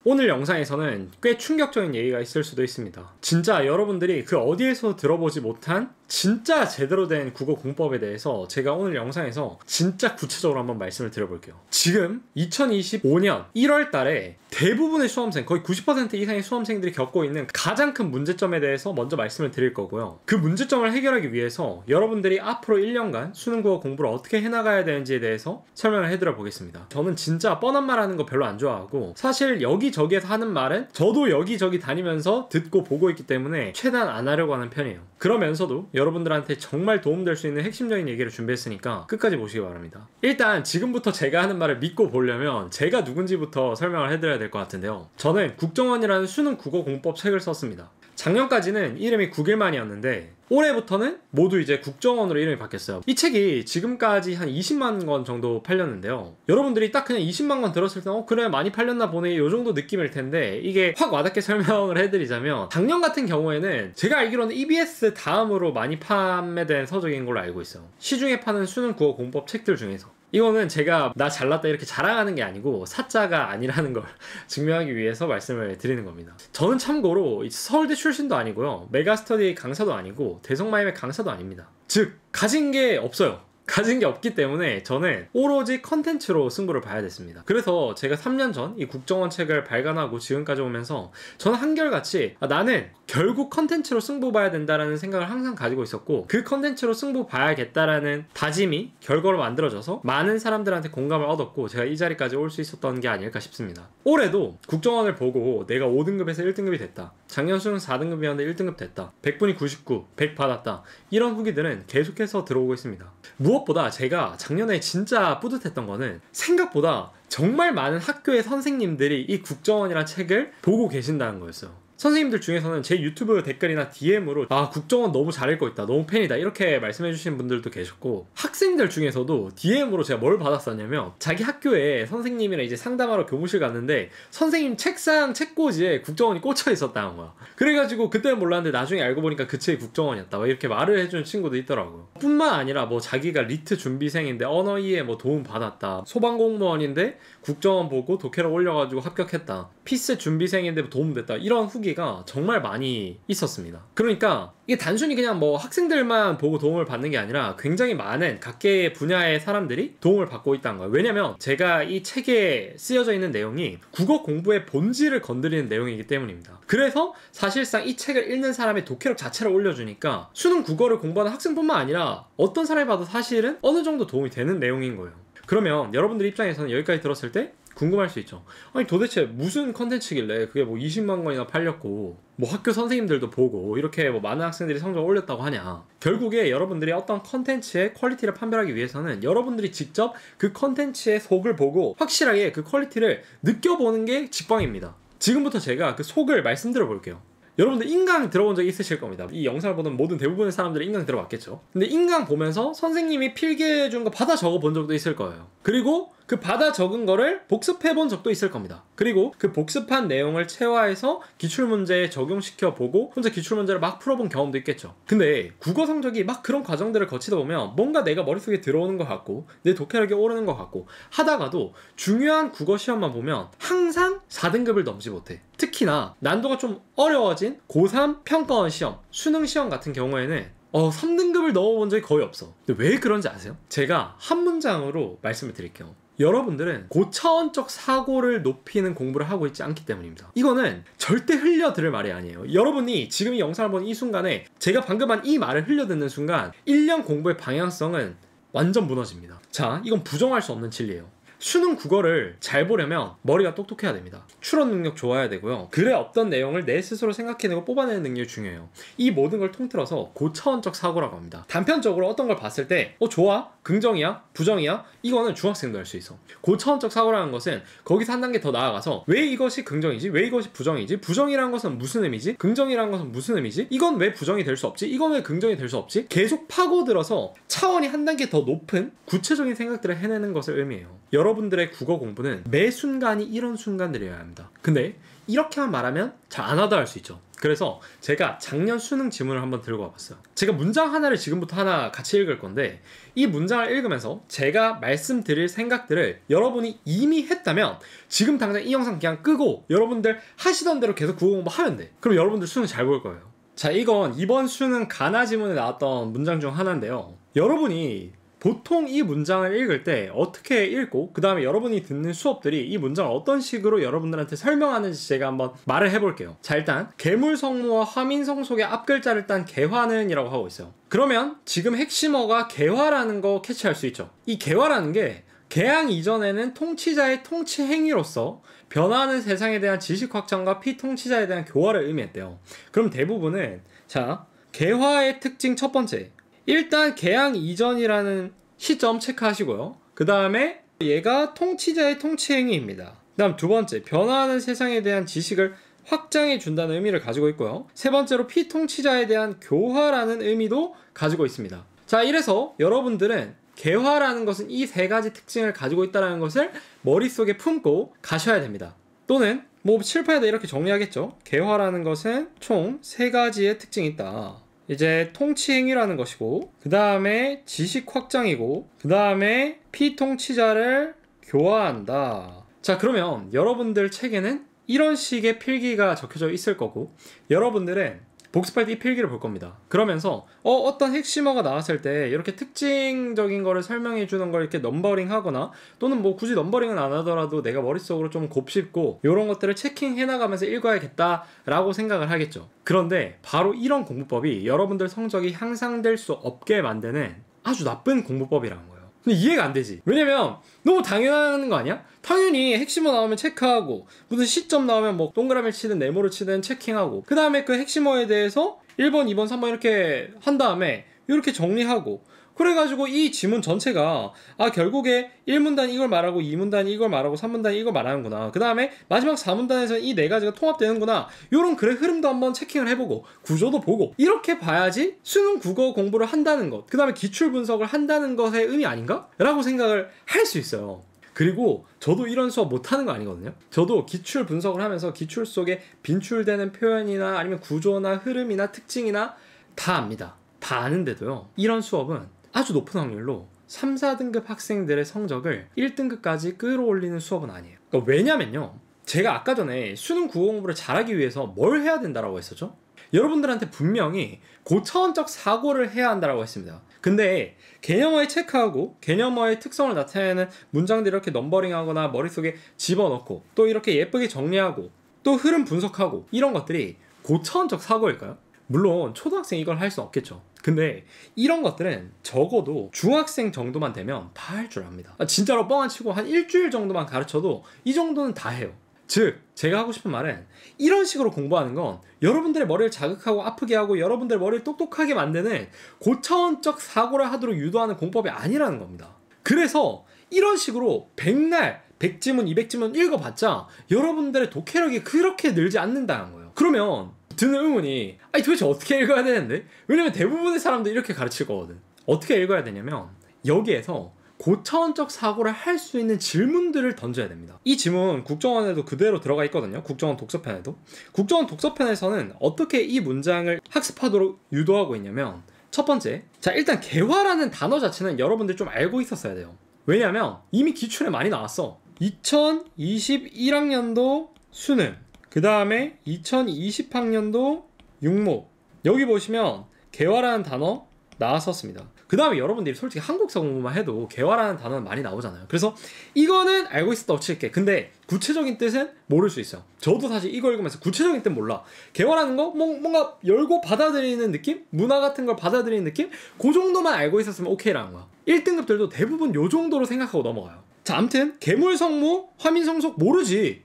오늘 영상에서는 꽤 충격적인 얘기가 있을 수도 있습니다. 진짜 여러분들이 그 어디에서 들어보지 못한 진짜 제대로 된 국어 공법에 대해서 제가 오늘 영상에서 진짜 구체적으로 한번 말씀을 드려볼게요. 지금 2025년 1월 달에 대부분의 수험생, 거의 90% 이상의 수험생들이 겪고 있는 가장 큰 문제점에 대해서 먼저 말씀을 드릴 거고요. 그 문제점을 해결하기 위해서 여러분들이 앞으로 1년간 수능 국어 공부를 어떻게 해나가야 되는지에 대해서 설명을 해드려 보겠습니다. 저는 진짜 뻔한 말 하는 거 별로 안 좋아하고, 사실 여기저기에서 하는 말은 저도 여기저기 다니면서 듣고 보고 있기 때문에 최대한 안 하려고 하는 편이에요. 그러면서도 여러분들한테 정말 도움될 수 있는 핵심적인 얘기를 준비했으니까 끝까지 보시기 바랍니다. 일단 지금부터 제가 하는 말을 믿고 보려면 제가 누군지부터 설명을 해드려야 될 것 같은데요. 저는 국정원이라는 수능 국어 공법 책을 썼습니다. 작년까지는 이름이 국일만이었는데 올해부터는 모두 이제 국정원으로 이름이 바뀌었어요. 이 책이 지금까지 한 20만 권 정도 팔렸는데요. 여러분들이 딱 그냥 20만 권 들었을 때 그래 많이 팔렸나 보네 이 정도 느낌일 텐데, 이게 확 와닿게 설명을 해드리자면 작년 같은 경우에는 제가 알기로는 EBS 다음으로 많이 판매된 서적인 걸로 알고 있어요. 시중에 파는 수능 국어 공법 책들 중에서. 이거는 제가 나 잘났다 이렇게 자랑하는 게 아니고 사자가 아니라는 걸 증명하기 위해서 말씀을 드리는 겁니다. 저는 참고로 서울대 출신도 아니고요, 메가스터디 강사도 아니고 대성마임의 강사도 아닙니다. 즉 가진 게 없어요. 가진 게 없기 때문에 저는 오로지 컨텐츠로 승부를 봐야 됐습니다. 그래서 제가 3년 전 이 국정원 책을 발간하고 지금까지 오면서 저는 한결같이 나는 결국 컨텐츠로 승부 봐야 된다라는 생각을 항상 가지고 있었고, 그 컨텐츠로 승부 봐야겠다라는 다짐이 결과로 만들어져서 많은 사람들한테 공감을 얻었고 제가 이 자리까지 올 수 있었던 게 아닐까 싶습니다. 올해도 국정원을 보고 내가 5등급에서 1등급이 됐다, 작년 수능 4등급이었는데 1등급 됐다, 100분이 99, 100 받았다, 이런 후기들은 계속해서 들어오고 있습니다. 무엇보다 제가 작년에 진짜 뿌듯했던 거는 생각보다 정말 많은 학교의 선생님들이 이 국정원이라는 책을 보고 계신다는 거였어요. 선생님들 중에서는 제 유튜브 댓글이나 DM으로 국정원 너무 잘 읽고 있다, 너무 팬이다, 이렇게 말씀해 주시는 분들도 계셨고, 학생들 중에서도 DM으로 제가 뭘 받았었냐면, 자기 학교에 선생님이랑 이제 상담하러 교무실 갔는데 선생님 책상 책꽂이에 국정원이 꽂혀 있었다는 거야. 그래가지고 그때는 몰랐는데 나중에 알고 보니까 그 책이 국정원이었다, 이렇게 말을 해주는 친구도 있더라고요. 뿐만 아니라 자기가 리트 준비생인데 언어 이해 도움 받았다, 소방공무원인데 국정원 보고 독해력 올려가지고 합격했다, 피스 준비생인데 도움됐다, 이런 후기가 정말 많이 있었습니다. 그러니까 이게 단순히 그냥 학생들만 보고 도움을 받는 게 아니라 굉장히 많은 각계의 분야의 사람들이 도움을 받고 있다는 거예요. 왜냐면 제가 이 책에 쓰여져 있는 내용이 국어 공부의 본질을 건드리는 내용이기 때문입니다. 그래서 사실상 이 책을 읽는 사람의 독해력 자체를 올려주니까 수능 국어를 공부하는 학생뿐만 아니라 어떤 사람이 봐도 사실은 어느 정도 도움이 되는 내용인 거예요. 그러면 여러분들 입장에서는 여기까지 들었을 때 궁금할 수 있죠. 아니 도대체 무슨 컨텐츠길래 그게 20만 권이나 팔렸고 학교 선생님들도 보고 이렇게 많은 학생들이 성적을 올렸다고 하냐. 결국에 여러분들이 어떤 컨텐츠의 퀄리티를 판별하기 위해서는 여러분들이 직접 그 컨텐츠의 속을 보고 확실하게 그 퀄리티를 느껴보는 게 직방입니다. 지금부터 제가 그 속을 말씀드려 볼게요. 여러분들 인강 들어본 적 있으실 겁니다. 이 영상을 보는 모든 대부분의 사람들이 인강 들어봤겠죠. 근데 인강 보면서 선생님이 필기해준 거 받아 적어 본 적도 있을 거예요. 그리고 그 받아 적은 거를 복습해 본 적도 있을 겁니다. 그리고 그 복습한 내용을 체화해서 기출문제에 적용시켜 보고 혼자 기출문제를 막 풀어본 경험도 있겠죠. 근데 국어 성적이 막 그런 과정들을 거치다 보면 뭔가 내가 머릿속에 들어오는 것 같고 내 독해력이 오르는 것 같고 하다가도 중요한 국어 시험만 보면 항상 4등급을 넘지 못해. 특히나 난도가 좀 어려워진 고3 평가원 시험, 수능 시험 같은 경우에는 3등급을 넣어본 적이 거의 없어. 근데 왜 그런지 아세요? 제가 한 문장으로 말씀을 드릴게요. 여러분들은 고차원적 사고를 높이는 공부를 하고 있지 않기 때문입니다. 이거는 절대 흘려들을 말이 아니에요. 여러분이 지금 이 영상을 보는 이 순간에 제가 방금 한 이 말을 흘려듣는 순간 1년 공부의 방향성은 완전 무너집니다. 자, 이건 부정할 수 없는 진리예요. 수능 국어를 잘 보려면 머리가 똑똑해야 됩니다. 추론 능력 좋아야 되고요. 글의 어떤 내용을 내 스스로 생각해내고 뽑아내는 능력이 중요해요. 이 모든 걸 통틀어서 고차원적 사고라고 합니다. 단편적으로 어떤 걸 봤을 때 좋아? 긍정이야? 부정이야? 이거는 중학생도 할 수 있어. 고차원적 사고라는 것은 거기서 한 단계 더 나아가서 왜 이것이 긍정이지? 왜 이것이 부정이지? 부정이라는 것은 무슨 의미지? 긍정이라는 것은 무슨 의미지? 이건 왜 부정이 될 수 없지? 이건 왜 긍정이 될 수 없지? 계속 파고들어서 차원이 한 단계 더 높은 구체적인 생각들을 해내는 것을 의미해요. 여러분들의 국어 공부는 매 순간이 이런 순간들이어야 합니다. 근데 이렇게만 말하면 잘 안 하다 할 수 있죠. 그래서 제가 작년 수능 지문을 한번 들고 와봤어요. 제가 문장 하나를 지금부터 하나 같이 읽을 건데 이 문장을 읽으면서 제가 말씀드릴 생각들을 여러분이 이미 했다면 지금 당장 이 영상 그냥 끄고 여러분들 하시던 대로 계속 국어 공부하면 돼. 그럼 여러분들 수능 잘 볼 거예요. 자, 이건 이번 수능 가나 지문에 나왔던 문장 중 하나인데요. 여러분이 보통 이 문장을 읽을 때 어떻게 읽고 그 다음에 여러분이 듣는 수업들이 이 문장을 어떤 식으로 여러분들한테 설명하는지 제가 한번 말을 해볼게요. 자, 일단 계물성모와 화민성 속의 앞글자를 딴 개화는 이라고 하고 있어요. 그러면 지금 핵심어가 개화라는 거 캐치할 수 있죠. 이 개화라는 게 개항 이전에는 통치자의 통치 행위로서 변화하는 세상에 대한 지식 확장과 피통치자에 대한 교화를 의미했대요. 그럼 대부분은 자, 개화의 특징 첫 번째, 일단 개항 이전이라는 시점 체크하시고요. 그 다음에 얘가 통치자의 통치 행위입니다. 그 다음 두 번째, 변화하는 세상에 대한 지식을 확장해 준다는 의미를 가지고 있고요. 세 번째로 피통치자에 대한 교화라는 의미도 가지고 있습니다. 자, 이래서 여러분들은 개화라는 것은 이 세 가지 특징을 가지고 있다는 것을 머릿속에 품고 가셔야 됩니다. 또는 뭐 칠판에다 이렇게 정리하겠죠. 개화라는 것은 총 세 가지의 특징이 있다. 이제 통치 행위라는 것이고, 그 다음에 지식 확장이고, 그 다음에 피통치자를 교화한다. 자, 그러면 여러분들 책에는 이런 식의 필기가 적혀져 있을 거고, 여러분들은 복습할 때 이 필기를 볼 겁니다. 그러면서 어떤 핵심어가 나왔을 때 이렇게 특징적인 거를 설명해 주는 걸 이렇게 넘버링 하거나, 또는 뭐 굳이 넘버링은 안 하더라도 내가 머릿속으로 좀 곱씹고 이런 것들을 체킹해 나가면서 읽어야겠다 라고 생각을 하겠죠. 그런데 바로 이런 공부법이 여러분들 성적이 향상될 수 없게 만드는 아주 나쁜 공부법이라는 거예요. 근데 이해가 안 되지. 왜냐면 너무 당연한 거 아니야? 당연히 핵심어 나오면 체크하고, 무슨 시점 나오면 뭐 동그라미를 치든 네모를 치든 체킹하고, 그 다음에 그 핵심어에 대해서 1번, 2번, 3번 이렇게 한 다음에 이렇게 정리하고, 그래가지고 이 지문 전체가 결국에 1문단 이걸 말하고 2문단 이걸 말하고 3문단 이걸 말하는구나, 그 다음에 마지막 4문단에서 이 네 가지가 통합되는구나, 요런 글의 흐름도 한번 체킹을 해보고 구조도 보고, 이렇게 봐야지 수능 국어 공부를 한다는 것, 그 다음에 기출 분석을 한다는 것의 의미 아닌가? 라고 생각을 할 수 있어요. 그리고 저도 이런 수업 못하는 거 아니거든요. 저도 기출 분석을 하면서 기출 속에 빈출되는 표현이나 아니면 구조나 흐름이나 특징이나 다 압니다. 다 아는데도요, 이런 수업은 아주 높은 확률로 3, 4등급 학생들의 성적을 1등급까지 끌어올리는 수업은 아니에요. 그러니까 왜냐면요, 제가 아까 전에 수능 국어 공부를 잘하기 위해서 뭘 해야 된다라고 했었죠? 여러분들한테 분명히 고차원적 사고를 해야 한다라고 했습니다. 근데 개념어에 체크하고 개념어의 특성을 나타내는 문장들 이렇게 넘버링하거나 머릿속에 집어넣고 또 이렇게 예쁘게 정리하고 또 흐름 분석하고, 이런 것들이 고차원적 사고일까요? 물론 초등학생 이걸 할 수는 없겠죠. 근데 이런 것들은 적어도 중학생 정도만 되면 다 할 줄 압니다. 진짜로 뻥 안 치고 한 일주일 정도만 가르쳐도 이 정도는 다 해요. 즉, 제가 하고 싶은 말은 이런 식으로 공부하는 건 여러분들의 머리를 자극하고 아프게 하고 여러분들의 머리를 똑똑하게 만드는 고차원적 사고를 하도록 유도하는 공법이 아니라는 겁니다. 그래서 이런 식으로 100날 100지문 200지문 읽어봤자 여러분들의 독해력이 그렇게 늘지 않는다는 거예요. 그러면 드는 의문이, 도대체 어떻게 읽어야 되는데? 왜냐면 대부분의 사람들이 이렇게 가르칠 거거든. 어떻게 읽어야 되냐면 여기에서 고차원적 사고를 할 수 있는 질문들을 던져야 됩니다. 이 지문 국정원에도 그대로 들어가 있거든요. 국정원 독서편에도. 국정원 독서편에서는 어떻게 이 문장을 학습하도록 유도하고 있냐면, 첫 번째, 자, 일단 개화라는 단어 자체는 여러분들 좀 알고 있었어야 돼요. 왜냐면 이미 기출에 많이 나왔어. 2021학년도 수능, 그 다음에 2020학년도 육목, 여기 보시면 개화라는 단어 나왔었습니다. 그 다음에 여러분들이 솔직히 한국사 공부만 해도 개화라는 단어는 많이 나오잖아요. 그래서 이거는 알고 있었다고 칠게. 근데 구체적인 뜻은 모를 수 있어요. 저도 사실 이거 읽으면서 구체적인 뜻 몰라. 개화라는 거 뭔가 열고 받아들이는 느낌? 문화 같은 걸 받아들이는 느낌? 그 정도만 알고 있었으면 오케이라는 거야. 1등급들도 대부분 요 정도로 생각하고 넘어가요. 자, 아무튼 계물성모, 화민성속 모르지.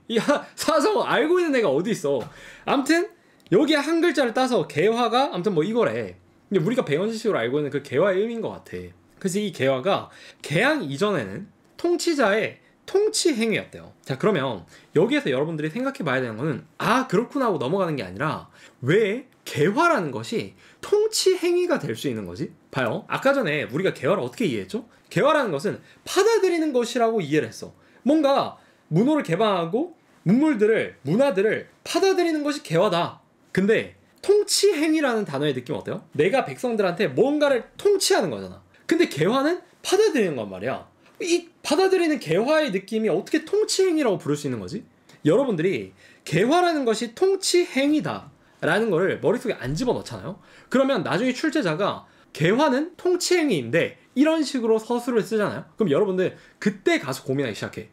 사성 알고 있는 애가 어디 있어. 아무튼 여기에 한 글자를 따서 개화가 아무튼 뭐 이거래. 근데 우리가 배운 지식으로 알고 있는 그 개화의 의미인 것 같아. 그래서 이 개화가 개항 이전에는 통치자의 통치 행위였대요. 자, 그러면 여기에서 여러분들이 생각해 봐야 되는 거는 그렇구나 하고 넘어가는 게 아니라 왜 개화라는 것이 통치 행위가 될 수 있는 거지? 봐요. 아까 전에 우리가 개화를 어떻게 이해했죠? 개화라는 것은 받아들이는 것이라고 이해를 했어. 뭔가 문호를 개방하고 문화들을 받아들이는 것이 개화다. 근데 통치행위라는 단어의 느낌 어때요? 내가 백성들한테 뭔가를 통치하는 거잖아. 근데 개화는 받아들이는 건 말이야. 이 받아들이는 개화의 느낌이 어떻게 통치행위라고 부를 수 있는 거지? 여러분들이 개화라는 것이 통치행위다 라는 거를 머릿속에 안 집어넣잖아요. 그러면 나중에 출제자가 개화는 통치행위인데 이런 식으로 서술을 쓰잖아요. 그럼 여러분들 그때 가서 고민하기 시작해.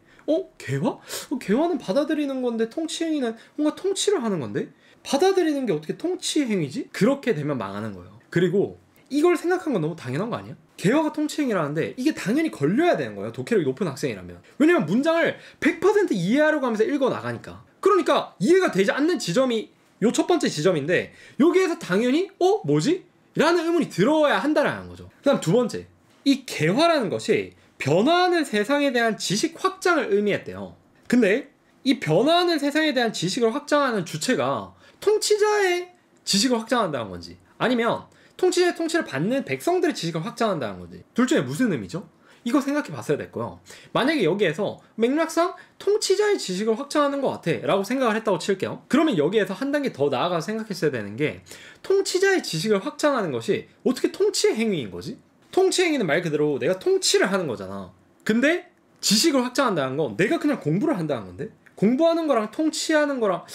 개화? 개화는 받아들이는 건데 통치행위는 뭔가 통치를 하는 건데? 받아들이는 게 어떻게 통치행위지? 그렇게 되면 망하는 거예요. 그리고 이걸 생각한 건 너무 당연한 거 아니야? 개화가 통치행위라는데 이게 당연히 걸려야 되는 거예요. 독해력이 높은 학생이라면. 왜냐면 문장을 100% 이해하려고 하면서 읽어 나가니까. 그러니까 이해가 되지 않는 지점이 요 첫 번째 지점인데 여기에서 당연히 뭐지? 라는 의문이 들어야 한다라는 거죠. 그 다음 두 번째, 이 개화라는 것이 변화하는 세상에 대한 지식 확장을 의미했대요. 근데 이 변화하는 세상에 대한 지식을 확장하는 주체가 통치자의 지식을 확장한다는 건지 아니면 통치자의 통치를 받는 백성들의 지식을 확장한다는 건지 둘 중에 무슨 의미죠? 이거 생각해 봤어야 될 거예요. 만약에 여기에서 맥락상 통치자의 지식을 확장하는 것 같아 라고 생각을 했다고 칠게요. 그러면 여기에서 한 단계 더 나아가서 생각했어야 되는 게 통치자의 지식을 확장하는 것이 어떻게 통치의 행위인 거지? 통치 행위는 말 그대로 내가 통치를 하는 거잖아. 근데 지식을 확장한다는 건 내가 그냥 공부를 한다는 건데 공부하는 거랑 통치하는 거랑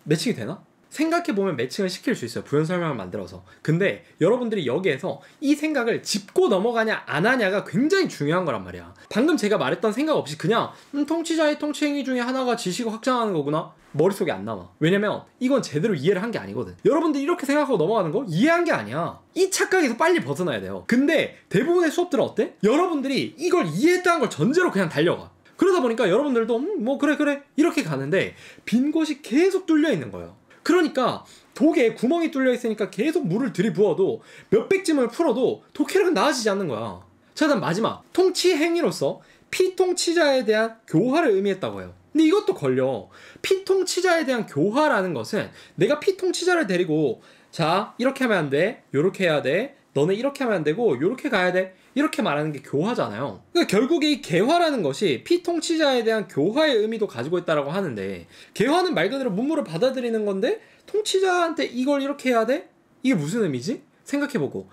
매칭이 되나? 생각해보면 매칭을 시킬 수 있어요. 부연 설명을 만들어서. 근데 여러분들이 여기에서 이 생각을 짚고 넘어가냐 안 하냐가 굉장히 중요한 거란 말이야. 방금 제가 말했던 생각 없이 그냥 통치자의 통치 행위 중에 하나가 지식을 확장하는 거구나 머릿속에 안 남아. 왜냐면 이건 제대로 이해를 한 게 아니거든. 여러분들이 이렇게 생각하고 넘어가는 거 이해한 게 아니야. 이 착각에서 빨리 벗어나야 돼요. 근데 대부분의 수업들은 어때? 여러분들이 이걸 이해했다는 걸 전제로 그냥 달려가. 그러다 보니까 여러분들도 뭐 그래 이렇게 가는데 빈 곳이 계속 뚫려 있는 거예요. 그러니까 독에 구멍이 뚫려 있으니까 계속 물을 들이부어도 몇백 짐을 풀어도 독해력은 나아지지 않는 거야. 자, 다음 마지막, 통치 행위로서 피통치자에 대한 교화를 의미했다고 해요. 근데 이것도 걸려. 피통치자에 대한 교화라는 것은 내가 피통치자를 데리고 자 이렇게 하면 안 돼, 요렇게 해야 돼, 너네 이렇게 하면 안 되고 요렇게 가야 돼, 이렇게 말하는 게 교화잖아요. 그러니까 결국에 이 개화라는 것이 피통치자에 대한 교화의 의미도 가지고 있다라고 하는데 개화는 말 그대로 문물을 받아들이는 건데 통치자한테 이걸 이렇게 해야 돼? 이게 무슨 의미지? 생각해보고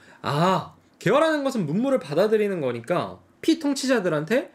개화라는 것은 문물을 받아들이는 거니까 피통치자들한테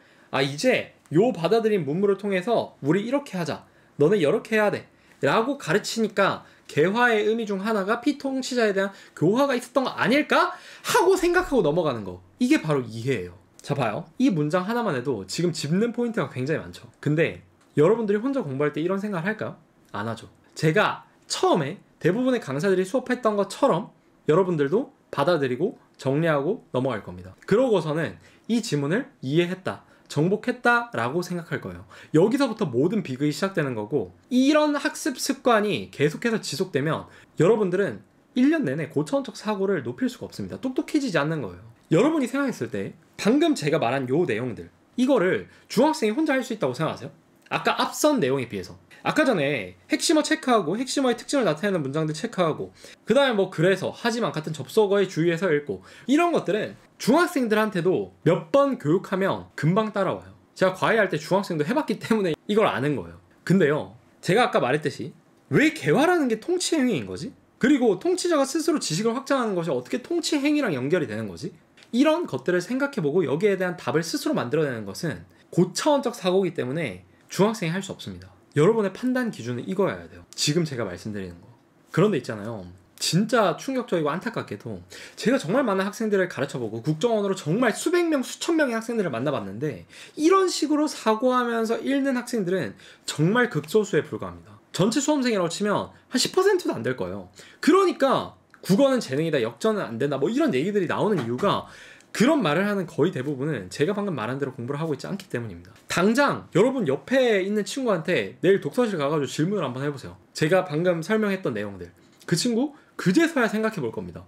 이제 요 받아들인 문물을 통해서 우리 이렇게 하자, 너네 이렇게 해야 돼 라고 가르치니까 개화의 의미 중 하나가 피통치자에 대한 교화가 있었던 거 아닐까? 하고 생각하고 넘어가는 거. 이게 바로 이해예요. 자, 봐요. 이 문장 하나만 해도 지금 짚는 포인트가 굉장히 많죠. 근데 여러분들이 혼자 공부할 때 이런 생각을 할까요? 안 하죠. 제가 처음에 대부분의 강사들이 수업했던 것처럼 여러분들도 받아들이고 정리하고 넘어갈 겁니다. 그러고서는 이 지문을 이해했다, 정복했다 라고 생각할 거예요. 여기서부터 모든 비극이 시작되는 거고, 이런 학습 습관이 계속해서 지속되면 여러분들은 1년 내내 고차원적 사고를 높일 수가 없습니다. 똑똑해지지 않는 거예요. 여러분이 생각했을 때 방금 제가 말한 요 내용들, 이거를 중학생이 혼자 할 수 있다고 생각하세요? 아까 앞선 내용에 비해서 아까 전에 핵심어 체크하고 핵심어의 특징을 나타내는 문장들 체크하고 그 다음에 뭐 그래서 하지만 같은 접속어에 주의해서 읽고, 이런 것들은 중학생들한테도 몇 번 교육하면 금방 따라와요. 제가 과외할 때 중학생도 해봤기 때문에 이걸 아는 거예요. 근데요, 제가 아까 말했듯이 왜 개화라는 게 통치행위인 거지? 그리고 통치자가 스스로 지식을 확장하는 것이 어떻게 통치행위랑 연결이 되는 거지? 이런 것들을 생각해보고 여기에 대한 답을 스스로 만들어내는 것은 고차원적 사고이기 때문에 중학생이 할 수 없습니다. 여러분의 판단 기준은 이거여야 돼요. 지금 제가 말씀드리는 거. 그런데 있잖아요, 진짜 충격적이고 안타깝게도 제가 정말 많은 학생들을 가르쳐보고 국정원으로 정말 수백 명, 수천 명의 학생들을 만나봤는데 이런 식으로 사고하면서 읽는 학생들은 정말 극소수에 불과합니다. 전체 수험생이라고 치면 한 10%도 안 될 거예요. 그러니까 국어는 재능이다, 역전은 안 된다, 뭐 이런 얘기들이 나오는 이유가, 그런 말을 하는 거의 대부분은 제가 방금 말한 대로 공부를 하고 있지 않기 때문입니다. 당장 여러분 옆에 있는 친구한테 내일 독서실 가가지고 질문을 한번 해보세요. 제가 방금 설명했던 내용들, 그 친구 그제서야 생각해 볼 겁니다.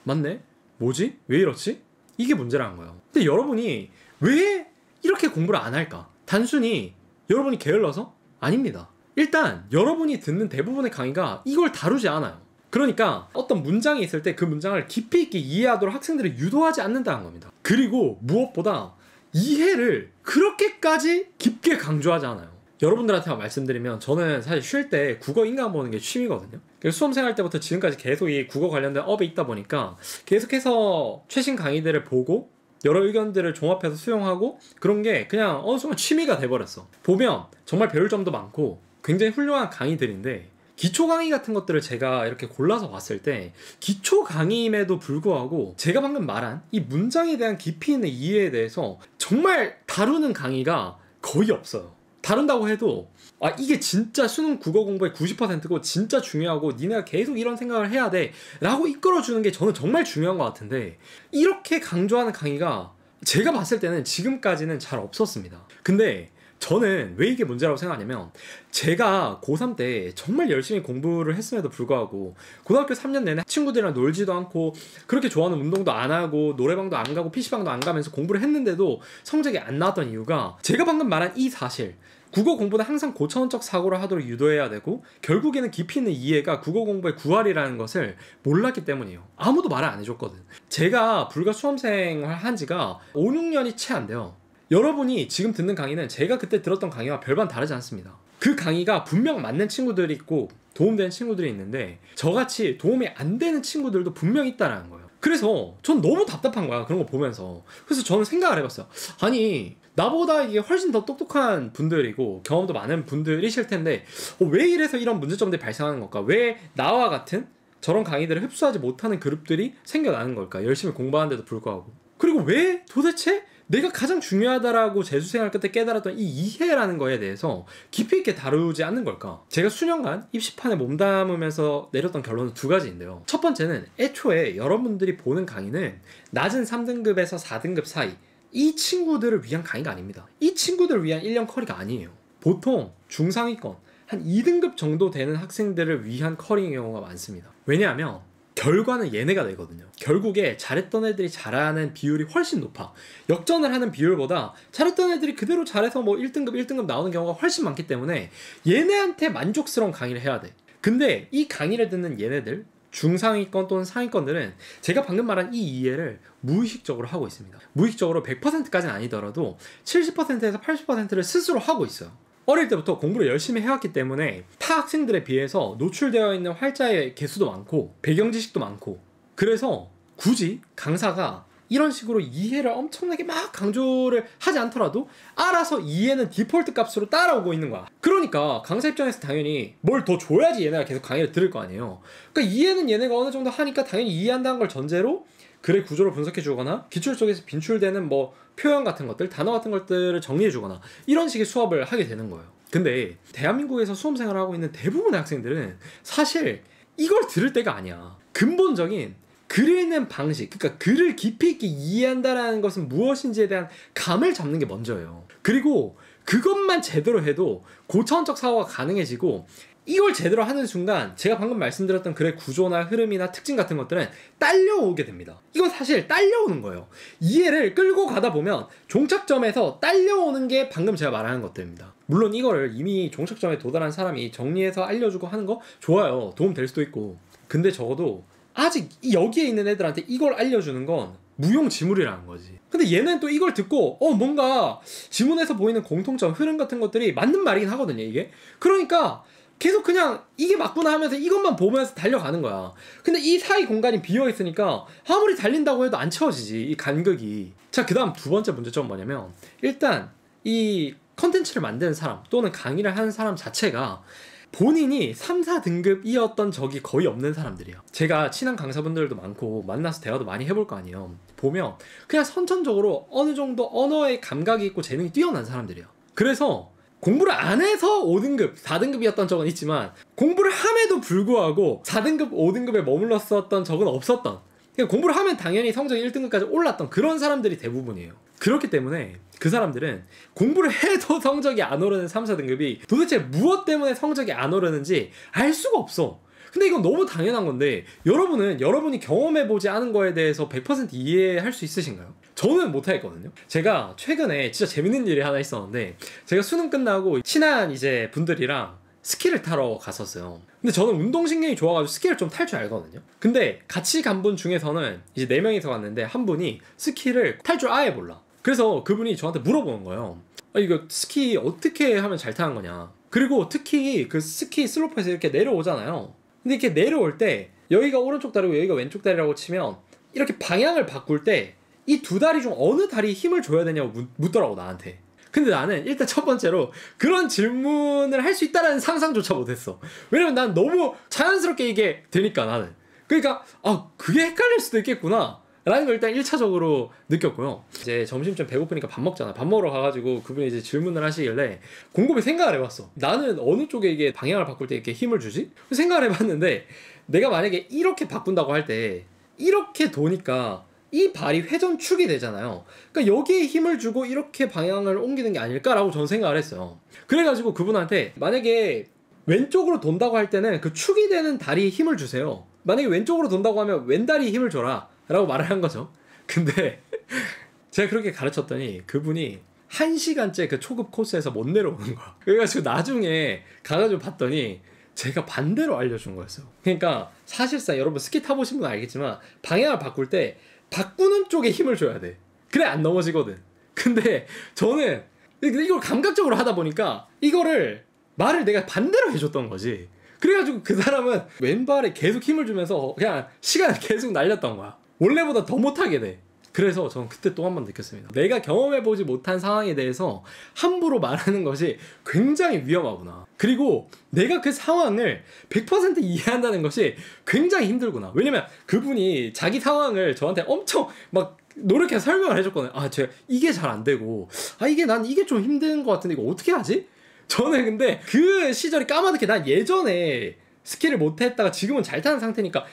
맞네? 뭐지? 왜 이렇지? 이게 문제라는 거예요. 근데 여러분이 왜 이렇게 공부를 안 할까? 단순히 여러분이 게을러서? 아닙니다. 일단 여러분이 듣는 대부분의 강의가 이걸 다루지 않아요. 그러니까 어떤 문장이 있을 때 그 문장을 깊이 있게 이해하도록 학생들을 유도하지 않는다는 겁니다. 그리고 무엇보다 이해를 그렇게까지 깊게 강조하지 않아요. 여러분들한테만 말씀드리면 저는 사실 쉴 때 국어 인강 보는 게 취미거든요. 수험생 할 때부터 지금까지 계속 이 국어 관련된 업에 있다 보니까 계속해서 최신 강의들을 보고 여러 의견들을 종합해서 수용하고 그런 게 그냥 어느 순간 취미가 돼버렸어. 보면 정말 배울 점도 많고 굉장히 훌륭한 강의들인데 기초 강의 같은 것들을 제가 이렇게 골라서 봤을 때 기초 강의임에도 불구하고 제가 방금 말한 이 문장에 대한 깊이 있는 이해에 대해서 정말 다루는 강의가 거의 없어요. 다룬다고 해도 이게 진짜 수능 국어 공부의 90%고 진짜 중요하고 니네가 계속 이런 생각을 해야 돼 라고 이끌어주는 게 저는 정말 중요한 것 같은데 이렇게 강조하는 강의가 제가 봤을 때는 지금까지는 잘 없었습니다. 근데 저는 왜 이게 문제라고 생각하냐면 제가 고3 때 정말 열심히 공부를 했음에도 불구하고 고등학교 3년 내내 친구들이랑 놀지도 않고 그렇게 좋아하는 운동도 안 하고 노래방도 안 가고 PC방도 안 가면서 공부를 했는데도 성적이 안 나왔던 이유가 제가 방금 말한 이 사실, 국어 공부는 항상 고차원적 사고를 하도록 유도해야 되고 결국에는 깊이 있는 이해가 국어 공부의 구활이라는 것을 몰랐기 때문이에요. 아무도 말을 안 해줬거든. 제가 불과 수험생활 한 지가 5, 6년이 채 안 돼요. 여러분이 지금 듣는 강의는 제가 그때 들었던 강의와 별반 다르지 않습니다. 그 강의가 분명 맞는 친구들이 있고 도움되는 친구들이 있는데 저같이 도움이 안 되는 친구들도 분명 있다라는 거예요. 그래서 전 너무 답답한 거야, 그런 거 보면서. 그래서 저는 생각을 해봤어요. 아니, 나보다 이게 훨씬 더 똑똑한 분들이고 경험도 많은 분들이실 텐데 왜 이래서 이런 문제점들이 발생하는 걸까? 왜 나와 같은 저런 강의들을 흡수하지 못하는 그룹들이 생겨나는 걸까? 열심히 공부하는데도 불구하고. 그리고 왜 도대체 내가 가장 중요하다라고 재수생활 끝에 깨달았던 이 이해라는 거에 대해서 깊이 있게 다루지 않는 걸까? 제가 수년간 입시판에 몸담으면서 내렸던 결론은 두 가지인데요. 첫 번째는 애초에 여러분들이 보는 강의는 낮은 3등급에서 4등급 사이 이 친구들을 위한 강의가 아닙니다. 이 친구들을 위한 1년 커리가 아니에요. 보통 중상위권 한 2등급 정도 되는 학생들을 위한 커리인 경우가 많습니다. 왜냐하면 결과는 얘네가 내거든요. 결국에 잘했던 애들이 잘하는 비율이 훨씬 높아. 역전을 하는 비율보다 잘했던 애들이 그대로 잘해서 뭐 1등급 나오는 경우가 훨씬 많기 때문에 얘네한테 만족스러운 강의를 해야 돼. 근데 이 강의를 듣는 얘네들, 중상위권 또는 상위권들은 제가 방금 말한 이 이해를 무의식적으로 하고 있습니다. 무의식적으로 100%까지는 아니더라도 70%에서 80%를 스스로 하고 있어요. 어릴 때부터 공부를 열심히 해왔기 때문에 타 학생들에 비해서 노출되어 있는 활자의 개수도 많고 배경 지식도 많고, 그래서 굳이 강사가 이런 식으로 이해를 엄청나게 막 강조를 하지 않더라도 알아서 이해는 디폴트 값으로 따라오고 있는 거야. 그러니까 강사 입장에서 당연히 뭘 더 줘야지 얘네가 계속 강의를 들을 거 아니에요. 그러니까 이해는 얘네가 어느 정도 하니까 당연히 이해한다는 걸 전제로 글의 구조를 분석해 주거나 기출 속에서 빈출되는 뭐 표현 같은 것들, 단어 같은 것들을 정리해 주거나 이런 식의 수업을 하게 되는 거예요. 근데 대한민국에서 수험생활을 하고 있는 대부분의 학생들은 사실 이걸 들을 때가 아니야. 근본적인 글 읽는 방식, 그러니까 글을 깊이 있게 이해한다는 것은 무엇인지에 대한 감을 잡는 게 먼저예요. 그리고 그것만 제대로 해도 고차원적 사고가 가능해지고, 이걸 제대로 하는 순간 제가 방금 말씀드렸던 글의 구조나 흐름이나 특징 같은 것들은 딸려오게 됩니다. 이건 사실 딸려오는 거예요. 이해를 끌고 가다 보면 종착점에서 딸려오는 게 방금 제가 말하는 것들입니다. 물론 이거를 이미 종착점에 도달한 사람이 정리해서 알려주고 하는 거 좋아요. 도움 될 수도 있고. 근데 적어도 아직 여기에 있는 애들한테 이걸 알려주는 건 무용지물이라는 거지. 근데 얘는 또 이걸 듣고 뭔가 지문에서 보이는 공통점, 흐름 같은 것들이 맞는 말이긴 하거든요, 이게. 그러니까 계속 그냥 이게 맞구나 하면서 이것만 보면서 달려가는 거야. 근데 이 사이 공간이 비어있으니까 아무리 달린다고 해도 안 채워지지, 이 간극이. 자, 그 다음 두 번째 문제점은 뭐냐면, 일단 이 컨텐츠를 만드는 사람 또는 강의를 하는 사람 자체가 본인이 3, 4등급이었던 적이 거의 없는 사람들이에요. 제가 친한 강사분들도 많고 만나서 대화도 많이 해볼 거 아니에요. 보면 그냥 선천적으로 어느 정도 언어의 감각이 있고 재능이 뛰어난 사람들이에요. 그래서 공부를 안 해서 5등급, 4등급이었던 적은 있지만 공부를 함에도 불구하고 4등급, 5등급에 머물렀었던 적은 없었던, 그러니까 공부를 하면 당연히 성적이 1등급까지 올랐던 그런 사람들이 대부분이에요. 그렇기 때문에 그 사람들은 공부를 해도 성적이 안 오르는 3, 4등급이 도대체 무엇 때문에 성적이 안 오르는지 알 수가 없어. 근데 이건 너무 당연한 건데 여러분은 여러분이 경험해보지 않은 거에 대해서 100% 이해할 수 있으신가요? 저는 못하겠거든요. 제가 최근에 진짜 재밌는 일이 하나 있었는데, 제가 수능 끝나고 친한 이제 분들이랑 스키를 타러 갔었어요. 근데 저는 운동신경이 좋아가지고 스키를 좀 탈 줄 알거든요. 근데 같이 간 분 중에서는 이제 4명이서 갔는데 한 분이 스키를 탈 줄 아예 몰라. 그래서 그분이 저한테 물어보는 거예요. 이거 스키 어떻게 하면 잘 타는 거냐. 그리고 특히 그 스키 슬로프에서 이렇게 내려오잖아요. 근데 이렇게 내려올 때 여기가 오른쪽 다리고 여기가 왼쪽 다리라고 치면 이렇게 방향을 바꿀 때 이 두 다리 중 어느 다리에 힘을 줘야 되냐고 묻더라고 나한테. 근데 나는 일단 첫 번째로 그런 질문을 할 수 있다는 상상조차 못했어. 왜냐면 난 너무 자연스럽게 이게 되니까 나는. 그러니까 그게 헷갈릴 수도 있겠구나 라는 걸 일단 1차적으로 느꼈고요. 이제 점심쯤 배고프니까 밥 먹잖아. 밥 먹으러 가가지고 그분이 이제 질문을 하시길래 곰곰이 생각을 해봤어. 나는 어느 쪽에 이게 방향을 바꿀 때 이렇게 힘을 주지? 생각을 해봤는데 내가 만약에 이렇게 바꾼다고 할 때 이렇게 도니까 이 발이 회전축이 되잖아요. 그러니까 여기에 힘을 주고 이렇게 방향을 옮기는 게 아닐까라고 저는 생각을 했어요. 그래가지고 그분한테 만약에 왼쪽으로 돈다고 할 때는 그 축이 되는 다리에 힘을 주세요. 만약에 왼쪽으로 돈다고 하면 왼다리에 힘을 줘라 라고 말을 한 거죠. 근데 제가 그렇게 가르쳤더니 그분이 1시간째 그 초급 코스에서 못 내려오는 거야. 그래가지고 나중에 가가지고 봤더니 제가 반대로 알려준 거였어요. 그러니까 사실상 여러분 스키 타보신 분은 알겠지만 방향을 바꿀 때 바꾸는 쪽에 힘을 줘야 돼. 그래 안 넘어지거든. 근데 저는 이걸 감각적으로 하다 보니까 이거를 말을 내가 반대로 해줬던 거지. 그래가지고 그 사람은 왼발에 계속 힘을 주면서 그냥 시간을 계속 날렸던 거야. 원래보다 더 못하게 돼. 그래서 저는 그때 또 한 번 느꼈습니다. 내가 경험해보지 못한 상황에 대해서 함부로 말하는 것이 굉장히 위험하구나. 그리고 내가 그 상황을 100% 이해한다는 것이 굉장히 힘들구나. 왜냐면 그분이 자기 상황을 저한테 엄청 막 노력해서 설명을 해줬거든요. 제가 이게 잘 안 되고 난 이게 좀 힘든 것 같은데 이거 어떻게 하지? 저는 근데 그 시절이 까마득해. 난 예전에 스키를 못했다가 지금은 잘 타는 상태니까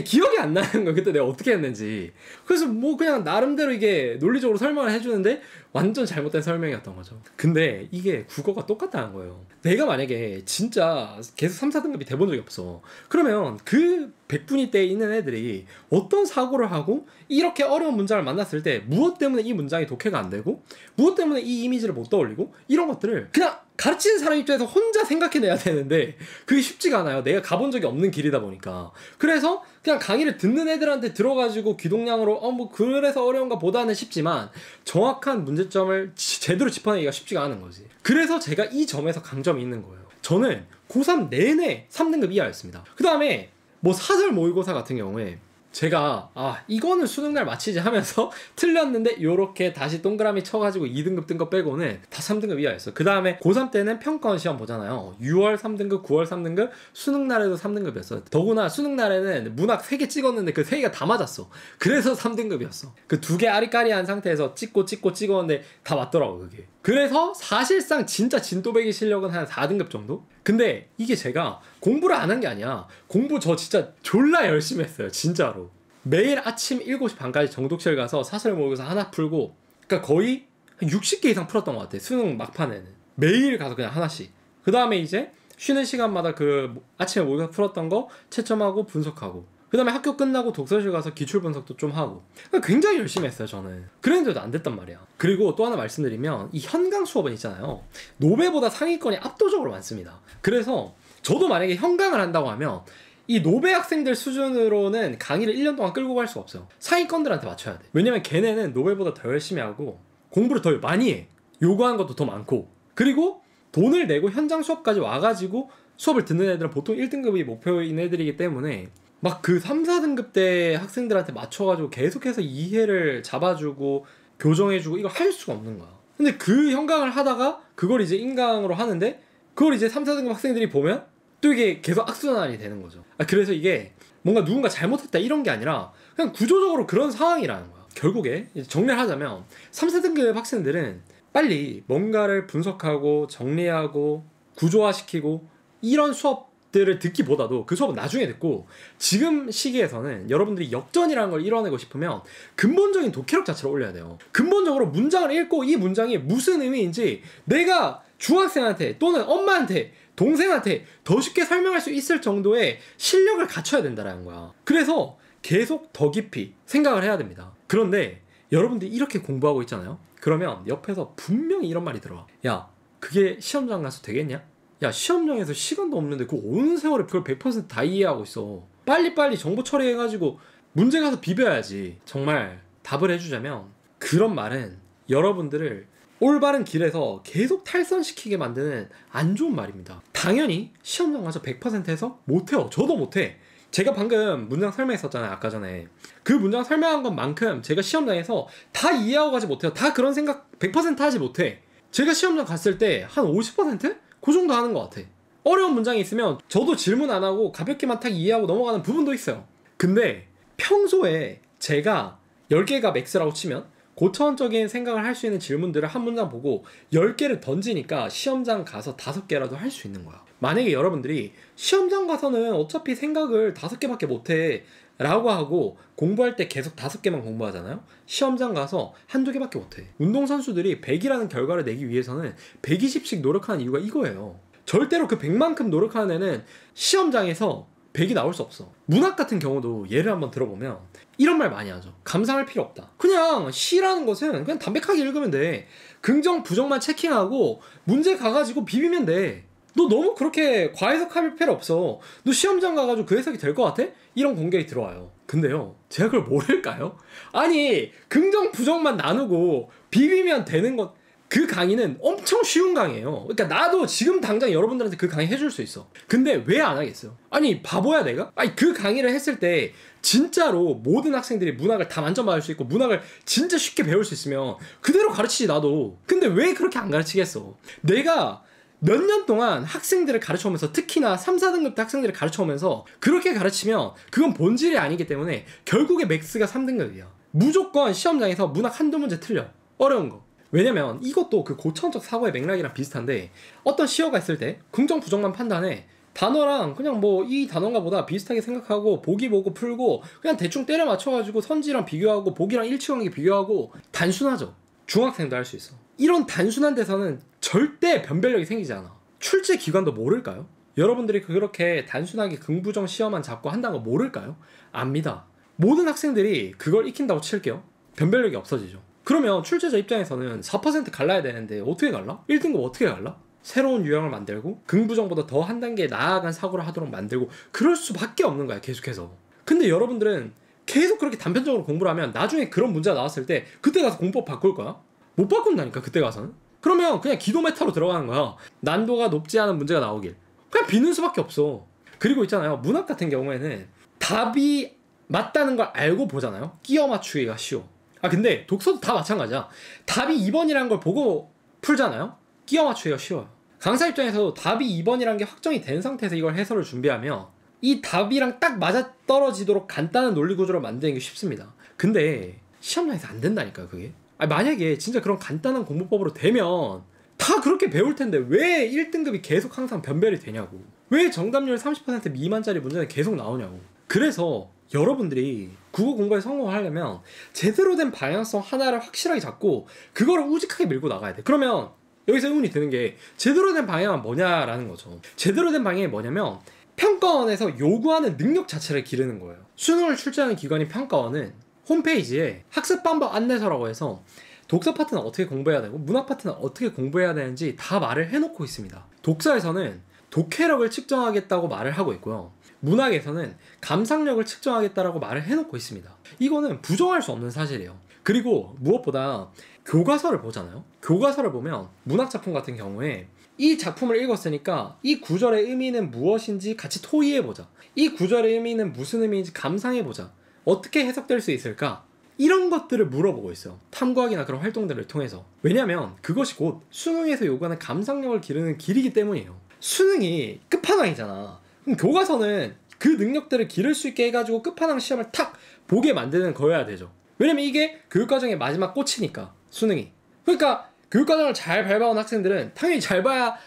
기억이 안 나는 거야. 그때 내가 어떻게 했는지. 그래서 뭐 그냥 나름대로 이게 논리적으로 설명을 해주는데 완전 잘못된 설명이었던 거죠. 근데 이게 국어가 똑같다는 거예요. 내가 만약에 진짜 계속 3, 4등급이 돼본 적이 없어. 그러면 그 100분위 때에 있는 애들이 어떤 사고를 하고 이렇게 어려운 문장을 만났을 때 무엇 때문에 이 문장이 독해가 안 되고 무엇 때문에 이 이미지를 못 떠올리고 이런 것들을 그냥 가르치는 사람 입장에서 혼자 생각해내야 되는데 그게 쉽지가 않아요. 내가 가본 적이 없는 길이다 보니까. 그래서 그냥 강의를 듣는 애들한테 들어가지고 귀동냥으로 뭐 그래서 어려운가 보다는 쉽지만 정확한 문제점을 제대로 짚어내기가 쉽지가 않은 거지. 그래서 제가 이 점에서 강점이 있는 거예요. 저는 고3 내내 3등급 이하였습니다. 그 다음에 뭐 사설 모의고사 같은 경우에 제가 이거는 수능날 마치지 하면서 틀렸는데 요렇게 다시 동그라미 쳐가지고 2등급 뜬 거 빼고는 다 3등급 이하였어. 그 다음에 고3 때는 평가원 시험 보잖아요. 6월 3등급, 9월 3등급, 수능날에도 3등급이었어. 더구나 수능날에는 문학 3개 찍었는데 그 3개가 다 맞았어. 그래서 3등급이었어. 그 2개 아리까리한 상태에서 찍었는데 다 맞더라고 그게. 그래서 사실상 진짜 진또배기 실력은 한 4등급 정도? 근데 이게 제가 공부를 안 한 게 아니야. 공부 저 진짜 졸라 열심히 했어요. 진짜로. 매일 아침 7시 반까지 정독실 가서 사설 모의고사 하나 풀고 그러니까 거의 한 60개 이상 풀었던 것 같아. 수능 막판에는. 매일 가서 그냥 하나씩. 그 다음에 이제 쉬는 시간마다 그 아침에 모의고사 풀었던 거 채점하고 분석하고 그 다음에 학교 끝나고 독서실 가서 기출 분석도 좀 하고 굉장히 열심히 했어요 저는. 그랬는데도 안 됐단 말이야. 그리고 또 하나 말씀드리면 이 현강 수업은 있잖아요. 노베보다 상위권이 압도적으로 많습니다. 그래서 저도 만약에 현강을 한다고 하면 이 노베 학생들 수준으로는 강의를 1년 동안 끌고 갈 수가 없어요. 상위권들한테 맞춰야 돼. 왜냐면 걔네는 노베보다 더 열심히 하고 공부를 더 많이 해. 요구하는 것도 더 많고 그리고 돈을 내고 현장 수업까지 와가지고 수업을 듣는 애들은 보통 1등급이 목표인 애들이기 때문에 막 그 3, 4등급 때 학생들한테 맞춰가지고 계속해서 이해를 잡아주고 교정해주고 이걸 할 수가 없는 거야. 근데 그 현강을 하다가 그걸 이제 인강으로 하는데 그걸 이제 3, 4등급 학생들이 보면 또 이게 계속 악순환이 되는 거죠. 그래서 이게 뭔가 누군가 잘못했다 이런 게 아니라 그냥 구조적으로 그런 상황이라는 거야. 결국에 정리를 하자면 3, 4등급 학생들은 빨리 뭔가를 분석하고 정리하고 구조화시키고 이런 수업들을 듣기보다도 그 수업은 나중에 듣고 지금 시기에서는 여러분들이 역전이라는 걸 이뤄내고 싶으면 근본적인 독해력 자체를 올려야 돼요. 근본적으로 문장을 읽고 이 문장이 무슨 의미인지 내가 중학생한테 또는 엄마한테 동생한테 더 쉽게 설명할 수 있을 정도의 실력을 갖춰야 된다는 거야. 그래서 계속 더 깊이 생각을 해야 됩니다. 그런데 여러분들이 이렇게 공부하고 있잖아요. 그러면 옆에서 분명히 이런 말이 들어와. 야, 그게 시험장 가서 되겠냐? 야, 시험장에서 시간도 없는데 그 온 세월에 그걸 100% 다 이해하고 있어. 빨리빨리 정보 처리해가지고 문제 가서 비벼야지. 정말 답을 해주자면 그런 말은 여러분들을 올바른 길에서 계속 탈선시키게 만드는 안 좋은 말입니다. 당연히 시험장 가서 100%에서 못해요. 저도 못해. 제가 방금 문장 설명했었잖아요, 아까 전에. 그 문장 설명한 것만큼 제가 시험장에서 다 이해하고 가지 못해요. 다 그런 생각 100% 하지 못해. 제가 시험장 갔을 때 한 50%? 그 정도 하는 것 같아. 어려운 문장이 있으면 저도 질문 안 하고 가볍게만 딱 이해하고 넘어가는 부분도 있어요. 근데 평소에 제가 10개가 맥스라고 치면 고차원적인 생각을 할 수 있는 질문들을 한 문장 보고 10개를 던지니까 시험장 가서 5개라도 할 수 있는 거야. 만약에 여러분들이 시험장 가서는 어차피 생각을 5개밖에 못해 라고 하고 공부할 때 계속 5개만 공부하잖아요. 시험장 가서 한두 개밖에 못해. 운동선수들이 100이라는 결과를 내기 위해서는 120씩 노력하는 이유가 이거예요. 절대로 그 100만큼 노력하는 애는 시험장에서 100이 나올 수 없어. 문학 같은 경우도 예를 한번 들어보면 이런 말 많이 하죠. 감상할 필요 없다. 그냥 시라는 것은 그냥 담백하게 읽으면 돼. 긍정 부정만 체킹하고 문제 가가지고 비비면 돼. 너 너무 그렇게 과해석할 필요 없어. 너 시험장 가가지고 그 해석이 될 것 같아? 이런 공격이 들어와요. 근데요, 제가 그걸 모를까요? 아니, 긍정 부정만 나누고 비비면 되는 것, 그 강의는 엄청 쉬운 강의예요. 그러니까 나도 지금 당장 여러분들한테 그 강의 해줄 수 있어. 근데 왜 안 하겠어요? 아니, 바보야 내가? 아니, 그 강의를 했을 때 진짜로 모든 학생들이 문학을 다 만점받을 수 있고 문학을 진짜 쉽게 배울 수 있으면 그대로 가르치지 나도. 근데 왜 그렇게 안 가르치겠어? 내가 몇 년 동안 학생들을 가르쳐오면서, 특히나 3, 4등급 때 학생들을 가르쳐오면서 그렇게 가르치면 그건 본질이 아니기 때문에 결국에 맥스가 3등급이야. 무조건 시험장에서 문학 한두 문제 틀려. 어려운 거. 왜냐면 이것도 그 고차원적 사고의 맥락이랑 비슷한데, 어떤 시어가 있을 때 긍정 부정만 판단해. 단어랑 그냥 뭐 이 단어인가 보다 비슷하게 생각하고 보기 보고 풀고 그냥 대충 때려 맞춰가지고 선지랑 비교하고 보기랑 일치관계 비교하고 단순하죠. 중학생도 할 수 있어. 이런 단순한 데서는 절대 변별력이 생기지 않아. 출제 기관도 모를까요? 여러분들이 그렇게 단순하게 긍부정 시험만 잡고 한다는 거 모를까요? 압니다. 모든 학생들이 그걸 익힌다고 칠게요. 변별력이 없어지죠. 그러면 출제자 입장에서는 4% 갈라야 되는데 어떻게 갈라? 1등급 어떻게 갈라? 새로운 유형을 만들고 긍부정보다 더 한 단계 나아간 사고를 하도록 만들고 그럴 수밖에 없는 거야, 계속해서. 근데 여러분들은 계속 그렇게 단편적으로 공부를 하면 나중에 그런 문제가 나왔을 때 그때 가서 공법 바꿀 거야? 못 바꾼다니까, 그때 가서는. 그러면 그냥 기도 메타로 들어가는 거야. 난도가 높지 않은 문제가 나오길. 그냥 비는 수밖에 없어. 그리고 있잖아요, 문학 같은 경우에는 답이 맞다는 걸 알고 보잖아요. 끼워 맞추기가 쉬워. 근데 독서도 다 마찬가지야. 답이 2번이라는 걸 보고 풀잖아요. 끼워 맞추기가 쉬워요. 강사 입장에서도 답이 2번이라는 게 확정이 된 상태에서 이걸 해설을 준비하면 이 답이랑 딱 맞아떨어지도록 간단한 논리 구조를 만드는 게 쉽습니다. 근데 시험장에서 안 된다니까요, 그게. 만약에 진짜 그런 간단한 공부법으로 되면 다 그렇게 배울 텐데 왜 1등급이 계속 항상 변별이 되냐고. 왜 정답률 30% 미만짜리 문제는 계속 나오냐고. 그래서 여러분들이 국어 공부에 성공하려면 제대로 된 방향성 하나를 확실하게 잡고 그거를 우직하게 밀고 나가야 돼. 그러면 여기서 의문이 드는 게 제대로 된 방향은 뭐냐라는 거죠. 제대로 된 방향이 뭐냐면 평가원에서 요구하는 능력 자체를 기르는 거예요. 수능을 출제하는 기관인 평가원은 홈페이지에 학습 방법 안내서라고 해서 독서 파트는 어떻게 공부해야 되고 문학 파트는 어떻게 공부해야 되는지 다 말을 해놓고 있습니다. 독서에서는 독해력을 측정하겠다고 말을 하고 있고요. 문학에서는 감상력을 측정하겠다라고 말을 해놓고 있습니다. 이거는 부정할 수 없는 사실이에요. 그리고 무엇보다 교과서를 보잖아요. 교과서를 보면 문학 작품 같은 경우에 이 작품을 읽었으니까 이 구절의 의미는 무엇인지 같이 토의해보자. 이 구절의 의미는 무슨 의미인지 감상해보자. 어떻게 해석될 수 있을까? 이런 것들을 물어보고 있어요. 탐구학이나 그런 활동들을 통해서. 왜냐면 그것이 곧 수능에서 요구하는 감상력을 기르는 길이기 때문이에요. 수능이 끝판왕이잖아. 그럼 교과서는 그 능력들을 기를 수 있게 해가지고 끝판왕 시험을 탁 보게 만드는 거여야 되죠. 왜냐면 이게 교육과정의 마지막 꽃이니까, 수능이. 그러니까 교육과정을 잘 밟아온 학생들은 당연히 잘 봐야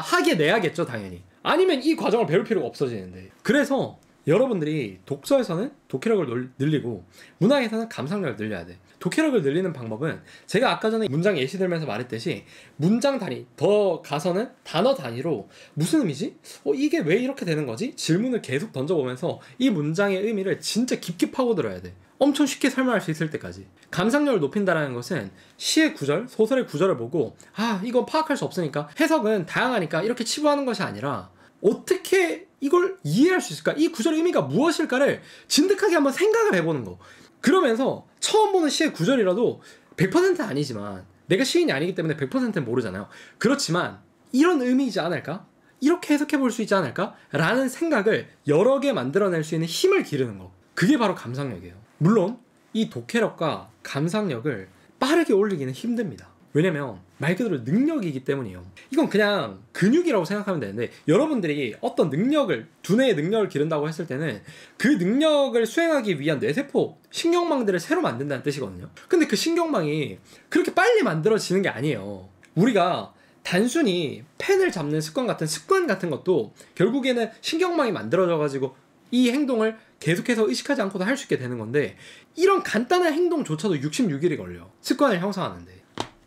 하게 내야겠죠, 당연히. 아니면 이 과정을 배울 필요가 없어지는데. 그래서 여러분들이 독서에서는 독해력을 늘리고 문학에서는 감상력을 늘려야 돼. 독해력을 늘리는 방법은 제가 아까 전에 문장 예시 들면서 말했듯이 문장 단위, 더 가서는 단어 단위로 무슨 의미지? 이게 왜 이렇게 되는 거지? 질문을 계속 던져보면서 이 문장의 의미를 진짜 깊게 파고들어야 돼. 엄청 쉽게 설명할 수 있을 때까지. 감상력을 높인다는 것은 시의 구절, 소설의 구절을 보고 이건 파악할 수 없으니까 해석은 다양하니까 이렇게 치부하는 것이 아니라 어떻게 이걸 이해할 수 있을까? 이 구절의 의미가 무엇일까를 진득하게 한번 생각을 해보는 거. 그러면서 처음 보는 시의 구절이라도 100%는 아니지만 내가 시인이 아니기 때문에 100%는 모르잖아요. 그렇지만 이런 의미이지 않을까? 이렇게 해석해 볼 수 있지 않을까? 라는 생각을 여러 개 만들어낼 수 있는 힘을 기르는 거. 그게 바로 감상력이에요. 물론 이 독해력과 감상력을 빠르게 올리기는 힘듭니다. 왜냐면 말 그대로 능력이기 때문이에요. 이건 그냥 근육이라고 생각하면 되는데, 여러분들이 어떤 능력을, 두뇌의 능력을 기른다고 했을 때는 그 능력을 수행하기 위한 뇌세포, 신경망들을 새로 만든다는 뜻이거든요. 근데 그 신경망이 그렇게 빨리 만들어지는 게 아니에요. 우리가 단순히 펜을 잡는 습관 같은 것도 결국에는 신경망이 만들어져 가지고 이 행동을 계속해서 의식하지 않고도 할 수 있게 되는 건데, 이런 간단한 행동조차도 66일이 걸려요. 습관을 형성하는데.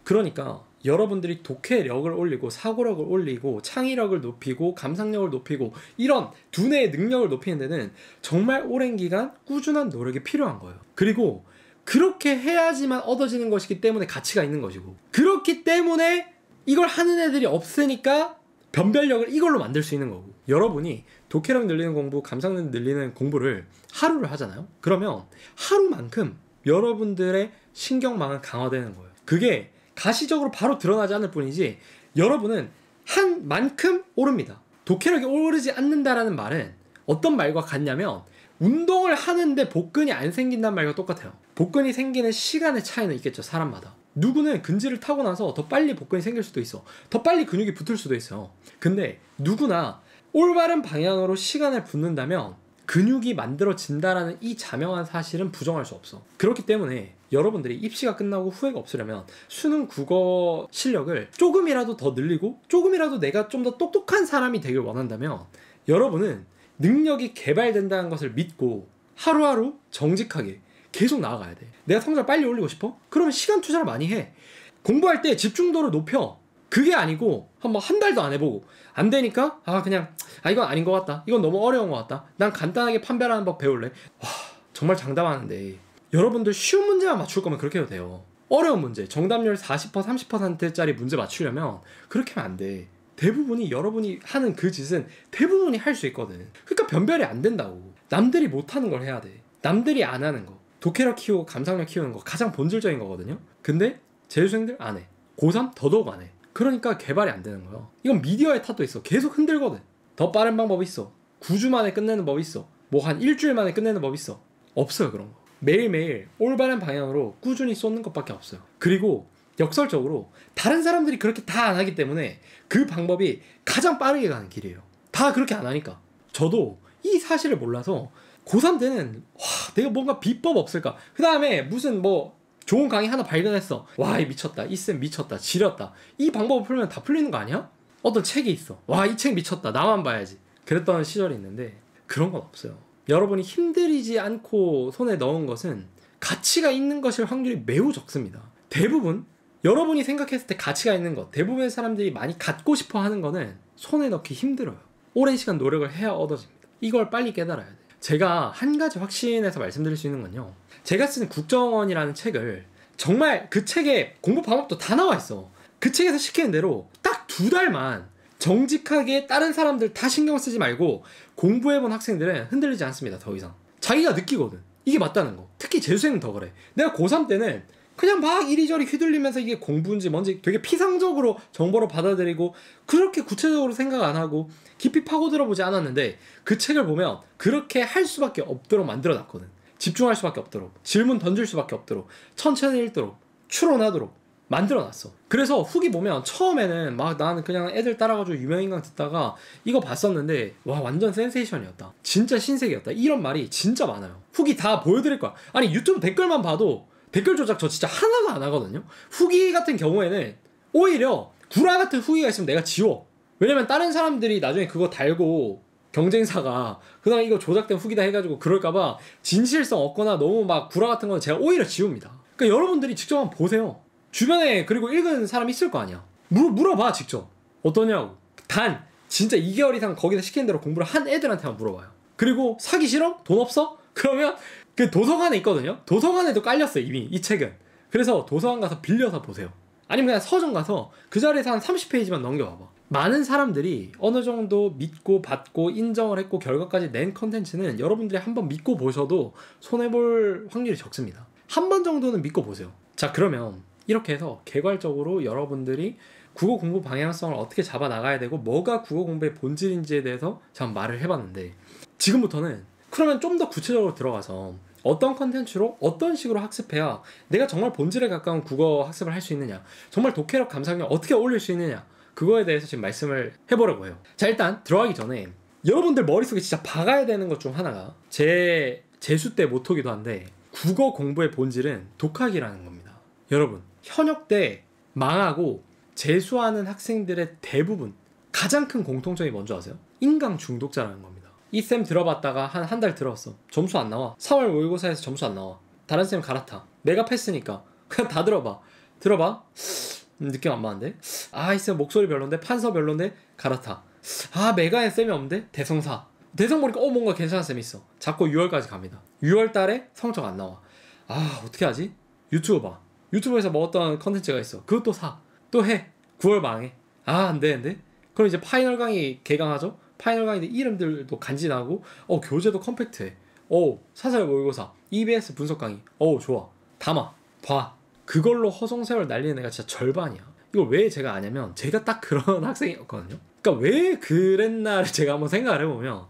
그러니까 여러분들이 독해력을 올리고 사고력을 올리고 창의력을 높이고 감상력을 높이고 이런 두뇌의 능력을 높이는 데는 정말 오랜 기간 꾸준한 노력이 필요한 거예요. 그리고 그렇게 해야지만 얻어지는 것이기 때문에 가치가 있는 것이고, 그렇기 때문에 이걸 하는 애들이 없으니까 변별력을 이걸로 만들 수 있는 거고, 여러분이 독해력 늘리는 공부, 감상력 늘리는 공부를 하루를 하잖아요. 그러면 하루만큼 여러분들의 신경망은 강화되는 거예요. 그게 가시적으로 바로 드러나지 않을 뿐이지 여러분은 한 만큼 오릅니다. 독해력이 오르지 않는다라는 말은 어떤 말과 같냐면, 운동을 하는데 복근이 안 생긴다는 말과 똑같아요. 복근이 생기는 시간의 차이는 있겠죠, 사람마다. 누구는 근질을 타고 나서 더 빨리 복근이 생길 수도 있어. 더 빨리 근육이 붙을 수도 있어요. 근데 누구나 올바른 방향으로 시간을 붓는다면 근육이 만들어진다라는 이 자명한 사실은 부정할 수 없어. 그렇기 때문에 여러분들이 입시가 끝나고 후회가 없으려면 수능 국어 실력을 조금이라도 더 늘리고 조금이라도 내가 좀 더 똑똑한 사람이 되길 원한다면, 여러분은 능력이 개발된다는 것을 믿고 하루하루 정직하게 계속 나아가야 돼. 내가 성적을 빨리 올리고 싶어? 그러면 시간 투자를 많이 해. 공부할 때 집중도를 높여. 그게 아니고 한 달도 안 해보고 안 되니까 그냥 이건 아닌 것 같다, 이건 너무 어려운 것 같다, 난 간단하게 판별하는 법 배울래. 와, 정말 장담하는데 여러분들 쉬운 문제만 맞출 거면 그렇게 해도 돼요. 어려운 문제, 정답률 40% 30%짜리 문제 맞추려면 그렇게 하면 안 돼. 대부분이 여러분이 하는 그 짓은 대부분이 할 수 있거든. 그러니까 변별이 안 된다고. 남들이 못하는 걸 해야 돼. 남들이 안 하는 거, 독해력 키우고 감상력 키우는 거 가장 본질적인 거거든요. 근데 재수생들 안 해. 고3 더더욱 안 해. 그러니까 개발이 안 되는 거예요. 이건 미디어의 탓도 있어. 계속 흔들거든. 더 빠른 방법이 있어. 9주 만에 끝내는 법이 있어. 뭐 한 일주일 만에 끝내는 법이 있어. 없어요, 그런 거. 매일매일 올바른 방향으로 꾸준히 쏟는 것밖에 없어요. 그리고 역설적으로 다른 사람들이 그렇게 다 안 하기 때문에 그 방법이 가장 빠르게 가는 길이에요. 다 그렇게 안 하니까. 저도 이 사실을 몰라서 고3 때는 내가 뭔가 비법 없을까? 그 다음에 무슨 좋은 강의 하나 발견했어. 와, 이 미쳤다. 이 쌤 미쳤다. 지렸다. 이 방법을 풀면 다 풀리는 거 아니야? 어떤 책이 있어. 와, 이 책 미쳤다. 나만 봐야지. 그랬던 시절이 있는데 그런 건 없어요. 여러분이 힘들이지 않고 손에 넣은 것은 가치가 있는 것일 확률이 매우 적습니다. 대부분 여러분이 생각했을 때 가치가 있는 것, 대부분의 사람들이 많이 갖고 싶어 하는 거는 손에 넣기 힘들어요. 오랜 시간 노력을 해야 얻어집니다. 이걸 빨리 깨달아야 돼요. 제가 한 가지 확신해서 말씀드릴 수 있는 건요, 제가 쓴 국정원이라는 책을, 정말 그 책에 공부 방법도 다 나와 있어. 그 책에서 시키는 대로 딱 2달만 정직하게 다른 사람들 다 신경 쓰지 말고 공부해본 학생들은 흔들리지 않습니다. 더 이상 자기가 느끼거든, 이게 맞다는 거. 특히 재수생은 더 그래. 내가 고3 때는 그냥 막 이리저리 휘둘리면서 이게 공부인지 뭔지 되게 피상적으로 정보를 받아들이고 그렇게 구체적으로 생각 안 하고 깊이 파고들어보지 않았는데, 그 책을 보면 그렇게 할 수밖에 없도록 만들어놨거든. 집중할 수밖에 없도록, 질문 던질 수밖에 없도록, 천천히 읽도록, 추론하도록 만들어놨어. 그래서 후기 보면 처음에는 막 나는 그냥 애들 따라가지고 유명인강 듣다가 이거 봤었는데 와, 완전 센세이션이었다, 진짜 신세계였다, 이런 말이 진짜 많아요. 후기 다 보여드릴 거야. 아니, 유튜브 댓글만 봐도 댓글 조작 저 진짜 하나도 안 하거든요. 후기 같은 경우에는 오히려 구라 같은 후기가 있으면 내가 지워. 왜냐면 다른 사람들이 나중에 그거 달고 경쟁사가 그다음에 이거 조작된 후기다 해가지고 그럴까봐 진실성 없거나 너무 막 구라 같은 건 제가 오히려 지웁니다. 그러니까 여러분들이 직접 한번 보세요. 주변에 그리고 읽은 사람 있을 거 아니야. 물어봐 직접. 어떠냐고. 단 진짜 2개월 이상 거기서 시키는 대로 공부를 한 애들한테만 물어봐요. 그리고 사기 싫어? 돈 없어? 그러면 그 도서관에 있거든요. 도서관에도 깔렸어요 이미 이 책은. 그래서 도서관 가서 빌려서 보세요. 아니면 그냥 서점 가서 그 자리에서 한 30페이지만 넘겨봐봐. 많은 사람들이 어느 정도 믿고 받고 인정을 했고 결과까지 낸 컨텐츠는 여러분들이 한번 믿고 보셔도 손해볼 확률이 적습니다. 한 번 정도는 믿고 보세요. 자, 그러면 이렇게 해서 개괄적으로 여러분들이 국어 공부 방향성을 어떻게 잡아 나가야 되고 뭐가 국어 공부의 본질인지에 대해서 제가 말을 해봤는데, 지금부터는 그러면 좀 더 구체적으로 들어가서 어떤 컨텐츠로 어떤 식으로 학습해야 내가 정말 본질에 가까운 국어 학습을 할 수 있느냐, 정말 독해력 감상력 어떻게 올릴 수 있느냐, 그거에 대해서 지금 말씀을 해보려고 해요. 자, 일단 들어가기 전에 여러분들 머릿속에 진짜 박아야 되는 것 중 하나가 제 재수 때 모토기도 한데, 국어 공부의 본질은 독학이라는 겁니다. 여러분, 현역 때 망하고 재수하는 학생들의 대부분 가장 큰 공통점이 뭔지 아세요? 인강 중독자라는 겁니다. 이 쌤 들어봤다가 한 달 들었어. 점수 안 나와. 4월 모의고사에서 점수 안 나와. 다른 쌤 갈아타. 내가 패스니까 그냥 다 들어봐. 느낌 안 맞는데? 아, 이 쌤 목소리 별론데? 판서 별론데? 갈아타. 아, 메가엔 쌤이 없는데? 대성사. 대성 보니까 뭔가 괜찮은 쌤이 있어. 자꾸 6월까지 갑니다. 6월 달에 성적 안 나와. 아, 어떻게 하지? 유튜브 봐. 유튜브에서 뭐 어떤 컨텐츠가 있어. 그것도 사. 또 해. 9월 망해. 아, 안 되는데? 그럼 이제 파이널 강의 개강하죠? 파이널 강의들 이름들도 간지나고, 교재도 컴팩트해. 사설 모의고사, EBS 분석 강의. 좋아. 담아. 봐. 그걸로 허송세월 날리는 애가 진짜 절반이야. 이걸 왜 제가 아냐면, 제가 딱 그런 학생이었거든요. 그러니까 왜 그랬나를 제가 한번 생각을 해보면,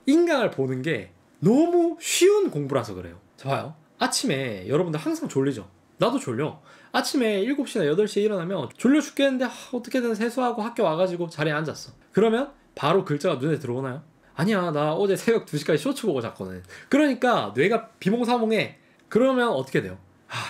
인강을 보는 게 너무 쉬운 공부라서 그래요. 자, 봐요. 아침에 여러분들 항상 졸리죠? 나도 졸려. 아침에 7시나 8시에 일어나면 졸려 죽겠는데 어떻게든 세수하고 학교 와가지고 자리에 앉았어. 그러면 바로 글자가 눈에 들어오나요? 아니야, 나 어제 새벽 2시까지 쇼츠 보고 잤거든. 그러니까 뇌가 비몽사몽해. 그러면 어떻게 돼요?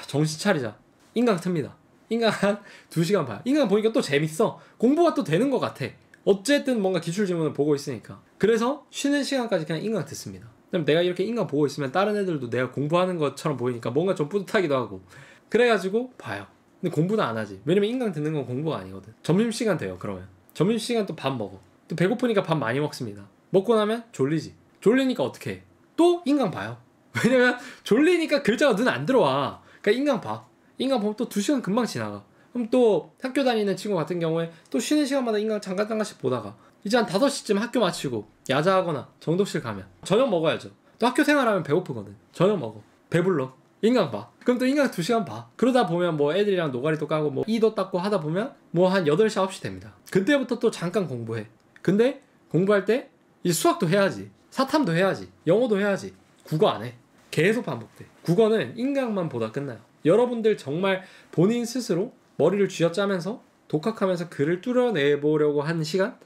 정신 차리자. 인강 틉니다. 인강 한 2시간 봐요. 인강 보니까 또 재밌어. 공부가 또 되는 것 같아. 어쨌든 뭔가 기출지문을 보고 있으니까. 그래서 쉬는 시간까지 그냥 인강 듣습니다. 그럼 내가 이렇게 인강 보고 있으면 다른 애들도 내가 공부하는 것처럼 보이니까 뭔가 좀 뿌듯하기도 하고, 그래가지고 봐요. 근데 공부는 안 하지. 왜냐면 인강 듣는 건 공부가 아니거든. 점심시간 돼요. 그러면 점심시간 또 밥 먹어. 또 배고프니까 밥 많이 먹습니다. 먹고 나면 졸리지. 졸리니까 어떻게 해? 또 인강 봐요. 왜냐면 졸리니까 글자가 눈에 안 들어와. 그러니까 인강 봐. 인강 보면 또 2시간 금방 지나가. 그럼 또 학교 다니는 친구 같은 경우에 또 쉬는 시간마다 인강 잠깐씩 보다가 이제 한 5시쯤 학교 마치고 야자하거나 정독실 가면 저녁 먹어야죠. 또 학교 생활하면 배고프거든. 저녁 먹어. 배불러. 인강 봐. 그럼 또 인강 2시간 봐. 그러다 보면 뭐 애들이랑 노가리도 까고 뭐 이도 닦고 하다 보면 뭐 한 8시 9시 됩니다. 그때부터 또 잠깐 공부해. 근데 공부할 때 이제 수학도 해야지. 사탐도 해야지. 영어도 해야지. 국어 안 해. 계속 반복돼. 국어는 인강만 보다 끝나요. 여러분들 정말 본인 스스로 머리를 쥐어짜면서 독학하면서 글을 뚫어내보려고 하는 시간,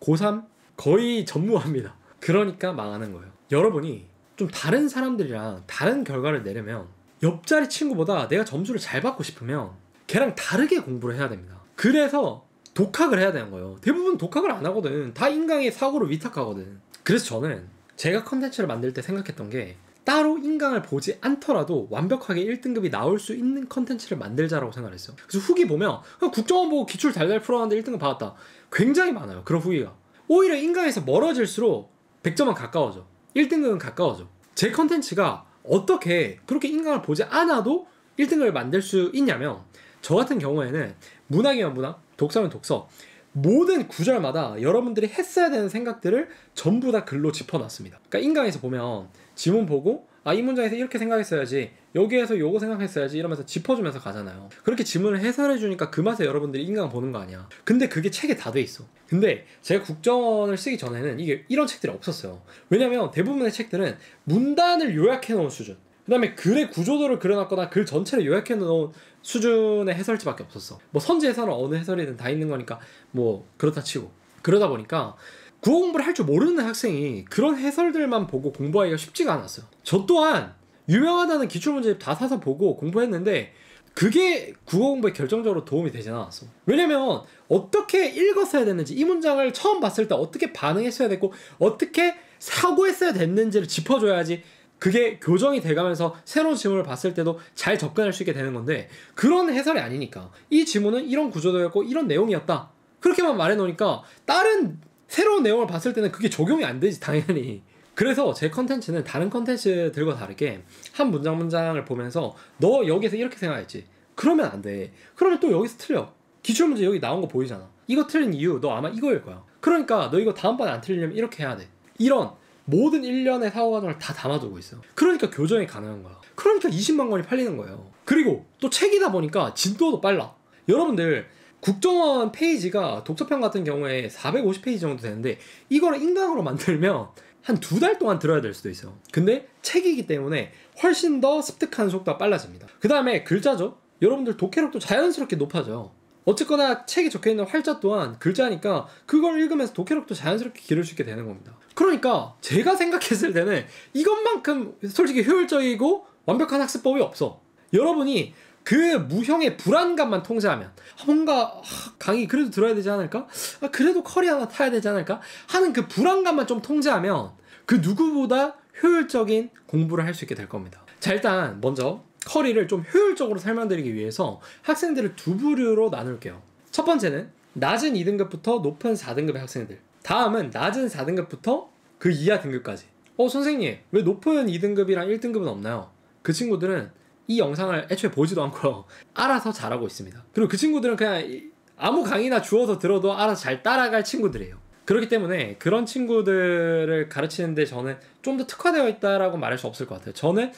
고3 거의 전무합니다. 그러니까 망하는 거예요. 여러분이 좀 다른 사람들이랑 다른 결과를 내려면 옆자리 친구보다 내가 점수를 잘 받고 싶으면 걔랑 다르게 공부를 해야 됩니다. 그래서 독학을 해야 되는 거예요. 대부분 독학을 안 하거든. 다 인강의 사고를 위탁하거든. 그래서 저는 제가 컨텐츠를 만들 때 생각했던 게, 따로 인강을 보지 않더라도 완벽하게 1등급이 나올 수 있는 컨텐츠를 만들자라고 생각을 했어요. 그래서 후기 보면 그냥 국정원 보고 기출 달달 풀어놨는데 1등급 받았다. 굉장히 많아요. 그런 후기가. 오히려 인강에서 멀어질수록 100점은 가까워져. 1등급은 가까워져. 제 컨텐츠가 어떻게 그렇게 인강을 보지 않아도 1등급을 만들 수 있냐면, 저 같은 경우에는 문학이면 문학, 독서면 독서, 모든 구절마다 여러분들이 했어야 되는 생각들을 전부 다 글로 짚어놨습니다. 그러니까 인강에서 보면 지문 보고 이 문장에서 이렇게 생각했어야지, 여기에서 요거 생각했어야지 이러면서 짚어주면서 가잖아요. 그렇게 지문을 해설해주니까 그 맛에 여러분들이 인강 보는 거 아니야. 근데 그게 책에 다 돼 있어. 근데 제가 국정원을 쓰기 전에는 이런 책들이 없었어요. 왜냐면 대부분의 책들은 문단을 요약해 놓은 수준, 그 다음에 글의 구조도를 그려놨거나 글 전체를 요약해 놓은 수준의 해설지밖에 없었어. 뭐 선지 해설은 어느 해설이든 다 있는 거니까 뭐 그렇다 치고. 그러다 보니까 국어 공부를 할 줄 모르는 학생이 그런 해설들만 보고 공부하기가 쉽지가 않았어요. 저 또한 유명하다는 기출문제집 다 사서 보고 공부했는데 그게 국어 공부에 결정적으로 도움이 되진 않았어. 왜냐면 어떻게 읽었어야 됐는지, 이 문장을 처음 봤을 때 어떻게 반응했어야 됐고 어떻게 사고했어야 됐는지를 짚어줘야지 그게 교정이 돼가면서 새로운 지문을 봤을 때도 잘 접근할 수 있게 되는 건데, 그런 해설이 아니니까 이 지문은 이런 구조도였고 이런 내용이었다 그렇게만 말해놓으니까 다른 새로운 내용을 봤을 때는 그게 적용이 안 되지, 당연히. 그래서 제 컨텐츠는 다른 컨텐츠들과 다르게 한 문장을 보면서 너 여기서 이렇게 생각했지, 그러면 안 돼. 그러면 또 여기서 틀려. 기출문제 여기 나온 거 보이잖아. 이거 틀린 이유 너 아마 이거일 거야. 그러니까 너 이거 다음번에 안 틀리려면 이렇게 해야 돼. 이런 모든 일련의 사고 과정을 다 담아두고 있어요. 그러니까 교정이 가능한 거야. 그러니까 20만 권이 팔리는 거예요. 그리고 또 책이다 보니까 진도도 빨라. 여러분들 국정원 페이지가 독서편 같은 경우에 450페이지 정도 되는데 이거를 인강으로 만들면 한 2달 동안 들어야 될 수도 있어요. 근데 책이기 때문에 훨씬 더 습득하는 속도가 빨라집니다. 그 다음에 글자죠. 여러분들 독해력도 자연스럽게 높아져요. 어쨌거나 책에 적혀있는 활자 또한 글자니까 그걸 읽으면서 독해력도 자연스럽게 기를 수 있게 되는 겁니다. 그러니까 제가 생각했을 때는 이것만큼 솔직히 효율적이고 완벽한 학습법이 없어. 여러분이 그 무형의 불안감만 통제하면 뭔가 강의 그래도 들어야 되지 않을까? 그래도 커리 하나 타야 되지 않을까? 하는 그 불안감만 좀 통제하면 그 누구보다 효율적인 공부를 할 수 있게 될 겁니다. 자, 일단 먼저 커리를 좀 효율적으로 설명드리기 위해서 학생들을 두 부류로 나눌게요. 첫 번째는 낮은 2등급부터 높은 4등급의 학생들, 다음은 낮은 4등급부터 그 이하 등급까지. 선생님 왜 높은 2등급이랑 1등급은 없나요? 그 친구들은 이 영상을 애초에 보지도 않고요 알아서 잘하고 있습니다. 그리고 그 친구들은 그냥 아무 강의나 주워서 들어도 알아서 잘 따라갈 친구들이에요. 그렇기 때문에 그런 친구들을 가르치는데 저는 좀 더 특화되어 있다라고 말할 수 없을 것 같아요. 저는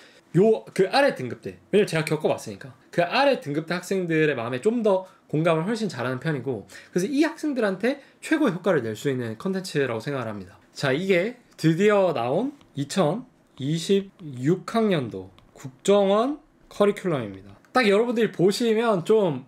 그 아래 등급대, 왜냐면 제가 겪어봤으니까 그 아래 등급대 학생들의 마음에 좀 더 공감을 훨씬 잘하는 편이고, 그래서 이 학생들한테 최고의 효과를 낼 수 있는 컨텐츠라고 생각을 합니다. 자, 이게 드디어 나온 2026학년도 국정원 커리큘럼입니다. 딱 여러분들이 보시면 좀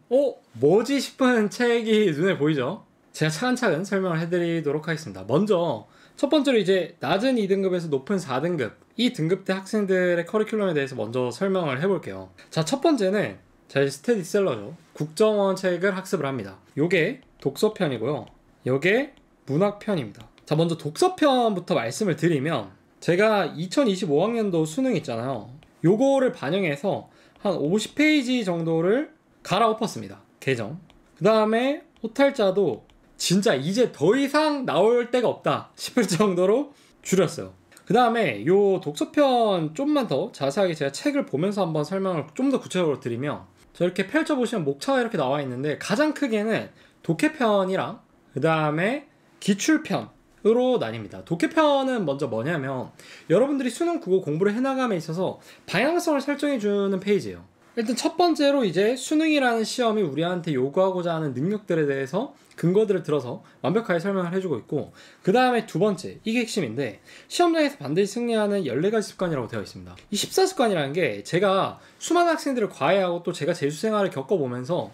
뭐지 싶은 책이 눈에 보이죠? 제가 차근차근 설명을 해드리도록 하겠습니다. 먼저 첫 번째로 이제 낮은 2등급에서 높은 4등급 이 등급대 학생들의 커리큘럼에 대해서 먼저 설명을 해볼게요. 자, 첫 번째는 제 스테디셀러죠. 국정원 책을 학습을 합니다. 요게 독서편이고요, 요게 문학편입니다. 자, 먼저 독서편부터 말씀을 드리면 제가 2025학년도 수능 있잖아요. 요거를 반영해서 한 50페이지 정도를 갈아엎었습니다. 개정. 그 다음에 호탈자도 진짜 이제 더 이상 나올 데가 없다 싶을 정도로 줄였어요. 그 다음에 요 독서편 좀만 더 자세하게 제가 책을 보면서 한번 설명을 좀 더 구체적으로 드리면, 저 이렇게 펼쳐보시면 목차가 이렇게 나와 있는데 가장 크게는 독해편이랑 그 다음에 기출편으로 나뉩니다. 독해편은 먼저 뭐냐면 여러분들이 수능 국어 공부를 해나감에 있어서 방향성을 설정해주는 페이지예요. 일단 첫 번째로 이제 수능이라는 시험이 우리한테 요구하고자 하는 능력들에 대해서 근거들을 들어서 완벽하게 설명을 해주고 있고, 그 다음에 두 번째, 이게 핵심인데 시험장에서 반드시 승리하는 14가지 습관이라고 되어 있습니다. 이 14습관이라는 게 제가 수많은 학생들을 과외하고 또 제가 재수생활을 겪어보면서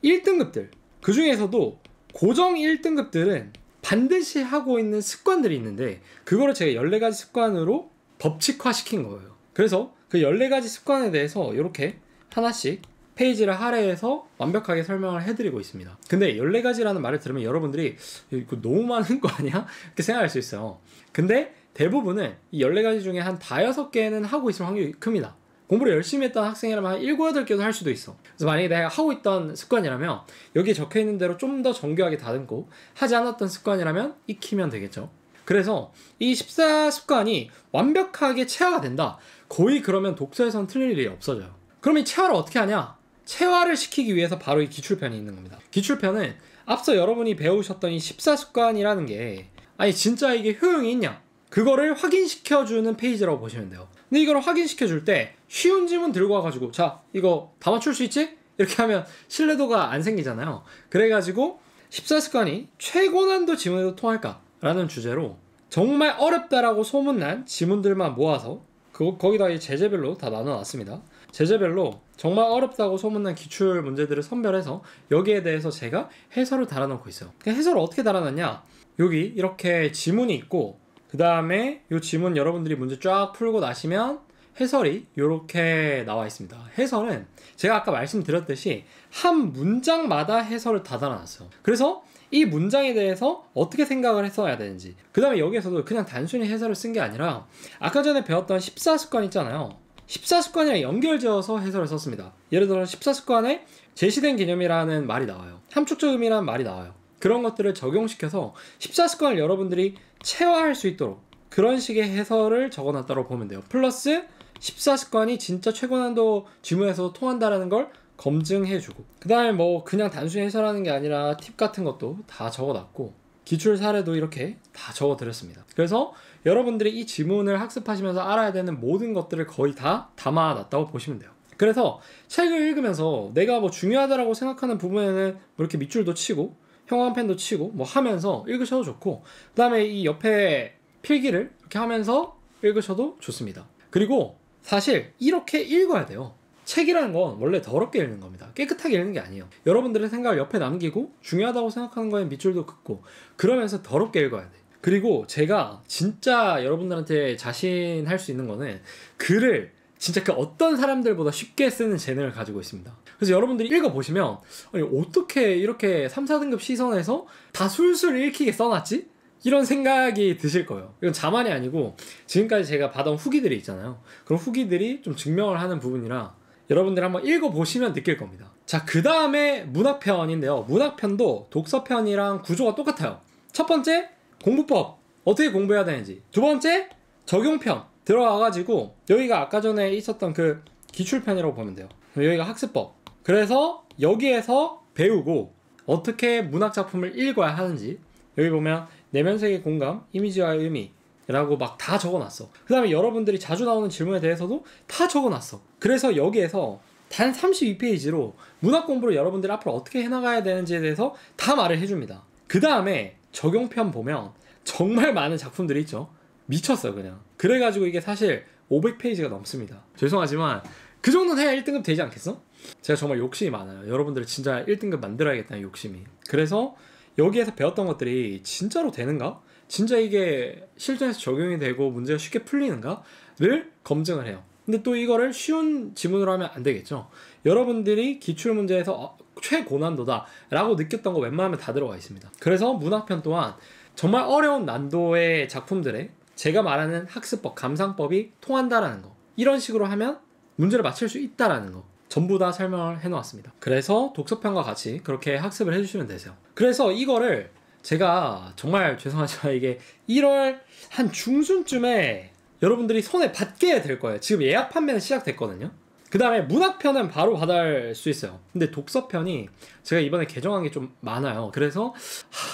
1등급들, 그 중에서도 고정 1등급들은 반드시 하고 있는 습관들이 있는데 그거를 제가 14가지 습관으로 법칙화시킨 거예요. 그래서 그 14가지 습관에 대해서 이렇게 하나씩 페이지를 할애해서 완벽하게 설명을 해드리고 있습니다. 근데 14가지라는 말을 들으면 여러분들이 이거 너무 많은 거 아니야? 이렇게 생각할 수 있어요. 근데 대부분은 이 14가지 중에 한 5-6개는 하고 있을 확률이 큽니다. 공부를 열심히 했던 학생이라면 한 7-8개도 할 수도 있어. 그래서 만약에 내가 하고 있던 습관이라면 여기에 적혀있는 대로 좀 더 정교하게 다듬고, 하지 않았던 습관이라면 익히면 되겠죠. 그래서 이 14습관이 완벽하게 체화가 된다. 거의 그러면 독서에선 틀릴 일이 없어져요. 그럼 이 체화를 어떻게 하냐? 체화를 시키기 위해서 바로 이 기출편이 있는 겁니다. 기출편은 앞서 여러분이 배우셨던 이 14습관이라는 게 아니 진짜 이게 효용이 있냐? 그거를 확인시켜주는 페이지라고 보시면 돼요. 근데 이걸 확인시켜줄 때 쉬운 지문 들고 와가지고 자 이거 다 맞출 수 있지? 이렇게 하면 신뢰도가 안 생기잖아요. 그래가지고 14습관이 최고난도 지문에도 통할까? 라는 주제로 정말 어렵다라고 소문난 지문들만 모아서 거기다 이 제재별로 다 나눠놨습니다. 제재별로 정말 어렵다고 소문난 기출 문제들을 선별해서 여기에 대해서 제가 해설을 달아놓고 있어요. 해설을 어떻게 달아놨냐? 여기 이렇게 지문이 있고 그 다음에 이 지문 여러분들이 문제 쫙 풀고 나시면 해설이 이렇게 나와 있습니다. 해설은 제가 아까 말씀드렸듯이 한 문장마다 해설을 다 달아놨어요. 그래서 이 문장에 대해서 어떻게 생각을 했어야 되는지, 그 다음에 여기에서도 그냥 단순히 해설을 쓴 게 아니라 아까 전에 배웠던 14습관 있잖아요. 14습관이랑 연결지어서 해설을 썼습니다. 예를 들어 14습관에 제시된 개념이라는 말이 나와요. 함축적 의미라는 말이 나와요. 그런 것들을 적용시켜서 14습관을 여러분들이 체화할 수 있도록 그런 식의 해설을 적어놨다고 보면 돼요. 플러스 14습관이 진짜 최고난도 지문에서 통한다는 걸 검증해주고, 그 다음에 뭐 그냥 단순히 해설하는 게 아니라 팁 같은 것도 다 적어놨고 기출 사례도 이렇게 다 적어드렸습니다. 그래서 여러분들이 이 지문을 학습하시면서 알아야 되는 모든 것들을 거의 다 담아놨다고 보시면 돼요. 그래서 책을 읽으면서 내가 뭐 중요하다라고 생각하는 부분에는 뭐 이렇게 밑줄도 치고 형광펜도 치고 뭐 하면서 읽으셔도 좋고, 그 다음에 이 옆에 필기를 이렇게 하면서 읽으셔도 좋습니다. 그리고 사실 이렇게 읽어야 돼요. 책이라는 건 원래 더럽게 읽는 겁니다. 깨끗하게 읽는 게 아니에요. 여러분들의 생각을 옆에 남기고 중요하다고 생각하는 거에 밑줄도 긋고 그러면서 더럽게 읽어야 돼. 그리고 제가 진짜 여러분들한테 자신할 수 있는 거는 글을 진짜 그 어떤 사람들보다 쉽게 쓰는 재능을 가지고 있습니다. 그래서 여러분들이 읽어보시면 아니 어떻게 이렇게 3, 4등급 시선에서 다 술술 읽히게 써놨지? 이런 생각이 드실 거예요. 이건 자만이 아니고 지금까지 제가 받아온 후기들이 있잖아요. 그런 후기들이 좀 증명을 하는 부분이라 여러분들 한번 읽어보시면 느낄 겁니다. 자, 그 다음에 문학편인데요. 문학편도 독서편이랑 구조가 똑같아요. 첫 번째, 공부법. 어떻게 공부해야 되는지. 두 번째, 적용편. 들어와가지고 여기가 아까 전에 있었던 그 기출편이라고 보면 돼요. 여기가 학습법. 그래서 여기에서 배우고 어떻게 문학작품을 읽어야 하는지, 여기 보면 내면세계 공감, 이미지와의 의미 라고 막 다 적어놨어. 그 다음에 여러분들이 자주 나오는 질문에 대해서도 다 적어놨어. 그래서 여기에서 단 32페이지로 문학 공부를 여러분들이 앞으로 어떻게 해나가야 되는지에 대해서 다 말을 해줍니다. 그 다음에 적용편 보면 정말 많은 작품들이 있죠. 미쳤어요 그냥. 그래가지고 이게 사실 500페이지가 넘습니다. 죄송하지만 그 정도는 해야 1등급 되지 않겠어? 제가 정말 욕심이 많아요. 여러분들 진짜 1등급 만들어야겠다는 욕심이. 그래서 여기에서 배웠던 것들이 진짜로 되는가? 진짜 이게 실전에서 적용이 되고 문제가 쉽게 풀리는가를 검증을 해요. 근데 또 이거를 쉬운 지문으로 하면 안 되겠죠. 여러분들이 기출문제에서 최고난도다 라고 느꼈던 거 웬만하면 다 들어가 있습니다. 그래서 문학편 또한 정말 어려운 난도의 작품들에 제가 말하는 학습법, 감상법이 통한다라는 거, 이런 식으로 하면 문제를 맞출 수 있다라는 거 전부 다 설명을 해놓았습니다. 그래서 독서편과 같이 그렇게 학습을 해주시면 되세요. 그래서 이거를 제가 정말 죄송하지만 이게 1월 한 중순쯤에 여러분들이 손에 받게 될 거예요. 지금 예약 판매는 시작됐거든요. 그 다음에 문학편은 바로 받을 수 있어요. 근데 독서편이 제가 이번에 개정한 게 좀 많아요. 그래서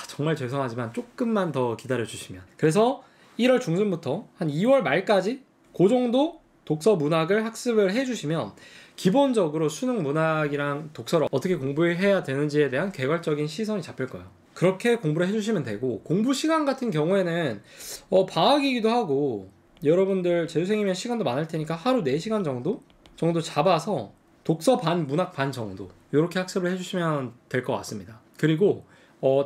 정말 죄송하지만 조금만 더 기다려주시면, 그래서 1월 중순부터 한 2월 말까지 그 정도 독서 문학을 학습을 해주시면 기본적으로 수능 문학이랑 독서를 어떻게 공부해야 되는지에 대한 개괄적인 시선이 잡힐 거예요. 그렇게 공부를 해주시면 되고, 공부 시간 같은 경우에는 방학이기도 하고 여러분들 재수생이면 시간도 많을 테니까 하루 4시간 정도 잡아서 독서 반 문학 반 정도 이렇게 학습을 해주시면 될 것 같습니다. 그리고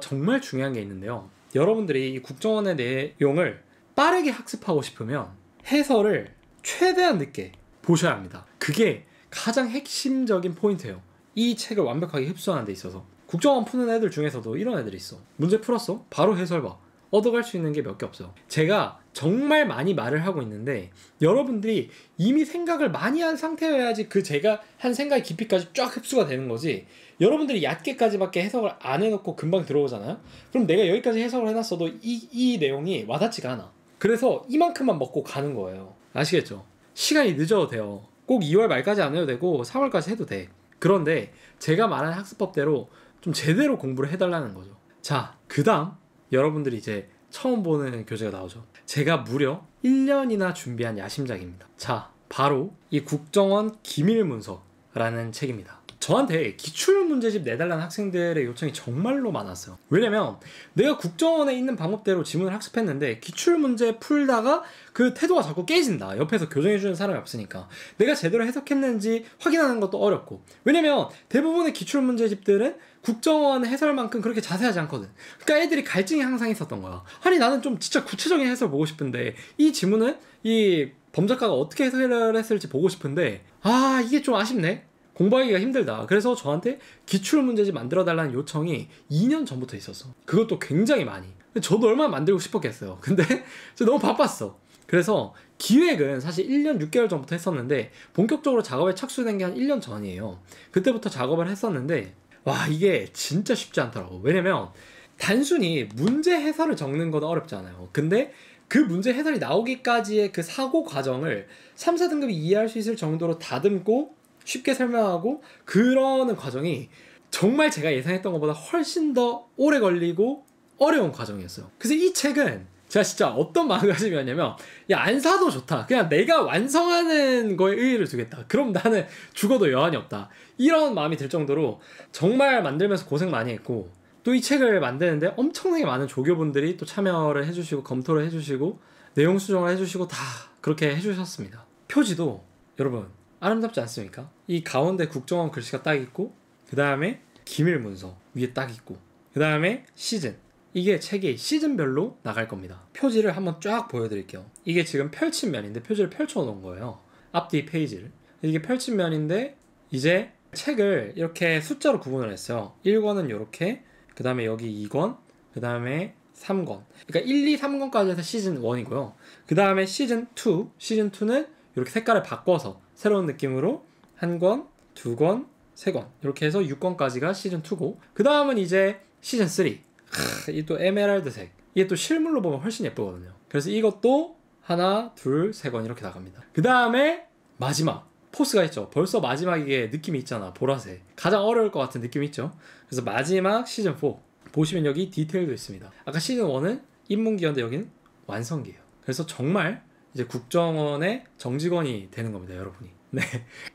정말 중요한 게 있는데요. 여러분들이 이 국정원의 내용을 빠르게 학습하고 싶으면 해설을 최대한 늦게 보셔야 합니다. 그게 가장 핵심적인 포인트예요. 이 책을 완벽하게 흡수하는 데 있어서. 국정원 푸는 애들 중에서도 이런 애들이 있어. 문제 풀었어? 바로 해설 봐. 얻어갈 수 있는 게 몇 개 없어요. 제가 정말 많이 말을 하고 있는데 여러분들이 이미 생각을 많이 한 상태여야지 그 제가 한 생각의 깊이까지 쫙 흡수가 되는 거지, 여러분들이 얕게까지밖에 해석을 안 해놓고 금방 들어오잖아요? 그럼 내가 여기까지 해석을 해놨어도 이 내용이 와닿지가 않아. 그래서 이만큼만 먹고 가는 거예요. 아시겠죠? 시간이 늦어도 돼요. 꼭 2월 말까지 안 해도 되고 3월까지 해도 돼. 그런데 제가 말한 학습법대로 좀 제대로 공부를 해달라는 거죠. 자, 그 다음 여러분들이 이제 처음 보는 교재가 나오죠. 제가 무려 1년이나 준비한 야심작입니다. 자, 바로 이 국정원 기밀문서라는 책입니다. 저한테 기출문제집 내달라는 학생들의 요청이 정말로 많았어요. 왜냐면 내가 국정원에 있는 방법대로 지문을 학습했는데 기출문제 풀다가 그 태도가 자꾸 깨진다. 옆에서 교정해주는 사람이 없으니까. 내가 제대로 해석했는지 확인하는 것도 어렵고. 왜냐면 대부분의 기출문제집들은 국정원 해설만큼 그렇게 자세하지 않거든. 그러니까 애들이 갈증이 항상 있었던 거야. 아니 나는 좀 진짜 구체적인 해설 보고 싶은데 이 지문은 이 범작가가 어떻게 해석을 했을지 보고 싶은데 이게 좀 아쉽네. 공부하기가 힘들다. 그래서 저한테 기출문제집 만들어달라는 요청이 2년 전부터 있었어. 그것도 굉장히 많이. 저도 얼마나 만들고 싶었겠어요. 근데 너무 바빴어. 그래서 기획은 사실 1년 6개월 전부터 했었는데 본격적으로 작업에 착수된 게 한 1년 전이에요. 그때부터 작업을 했었는데 이게 진짜 쉽지 않더라고. 왜냐면 단순히 문제 해설을 적는 건 어렵지 않아요. 근데 그 문제 해설이 나오기까지의 그 사고 과정을 3, 4등급이 이해할 수 있을 정도로 다듬고 쉽게 설명하고 그러는 과정이 정말 제가 예상했던 것보다 훨씬 더 오래 걸리고 어려운 과정이었어요. 그래서 이 책은 제가 진짜 어떤 마음가짐이었냐면 야, 안 사도 좋다. 그냥 내가 완성하는 거에 의의를 두겠다. 그럼 나는 죽어도 여한이 없다. 이런 마음이 들 정도로 정말 만들면서 고생 많이 했고, 또 이 책을 만드는데 엄청나게 많은 조교분들이 또 참여를 해주시고 검토를 해주시고 내용 수정을 해주시고 다 그렇게 해주셨습니다. 표지도 여러분 아름답지 않습니까? 이 가운데 국정원 글씨가 딱 있고, 그 다음에 기밀 문서 위에 딱 있고, 그 다음에 시즌, 이게 책이 시즌별로 나갈 겁니다. 표지를 한번 쫙 보여드릴게요. 이게 지금 펼친 면인데 표지를 펼쳐 놓은 거예요. 앞뒤 페이지를. 이게 펼친 면인데 이제 책을 이렇게 숫자로 구분을 했어요. 1권은 이렇게, 그 다음에 여기 2권, 그 다음에 3권. 그러니까 1, 2, 3권까지 해서 시즌 1이고요. 그 다음에 시즌 2, 시즌 2는 이렇게 색깔을 바꿔서 새로운 느낌으로 1권, 2권, 3권 이렇게 해서 6권까지가 시즌 2고, 그 다음은 이제 시즌 3. 이 또 에메랄드색, 이게 또 실물로 보면 훨씬 예쁘거든요. 그래서 이것도 하나, 둘, 세 권 이렇게 나갑니다. 그 다음에 마지막 포스가 있죠. 벌써 마지막 이게 느낌이 있잖아. 보라색, 가장 어려울 것 같은 느낌이 있죠. 그래서 마지막 시즌 4 보시면 여기 디테일도 있습니다. 아까 시즌 1은 입문기였는데 여기는 완성기예요. 그래서 정말 이제 국정원의 정직원이 되는 겁니다, 여러분이. 네,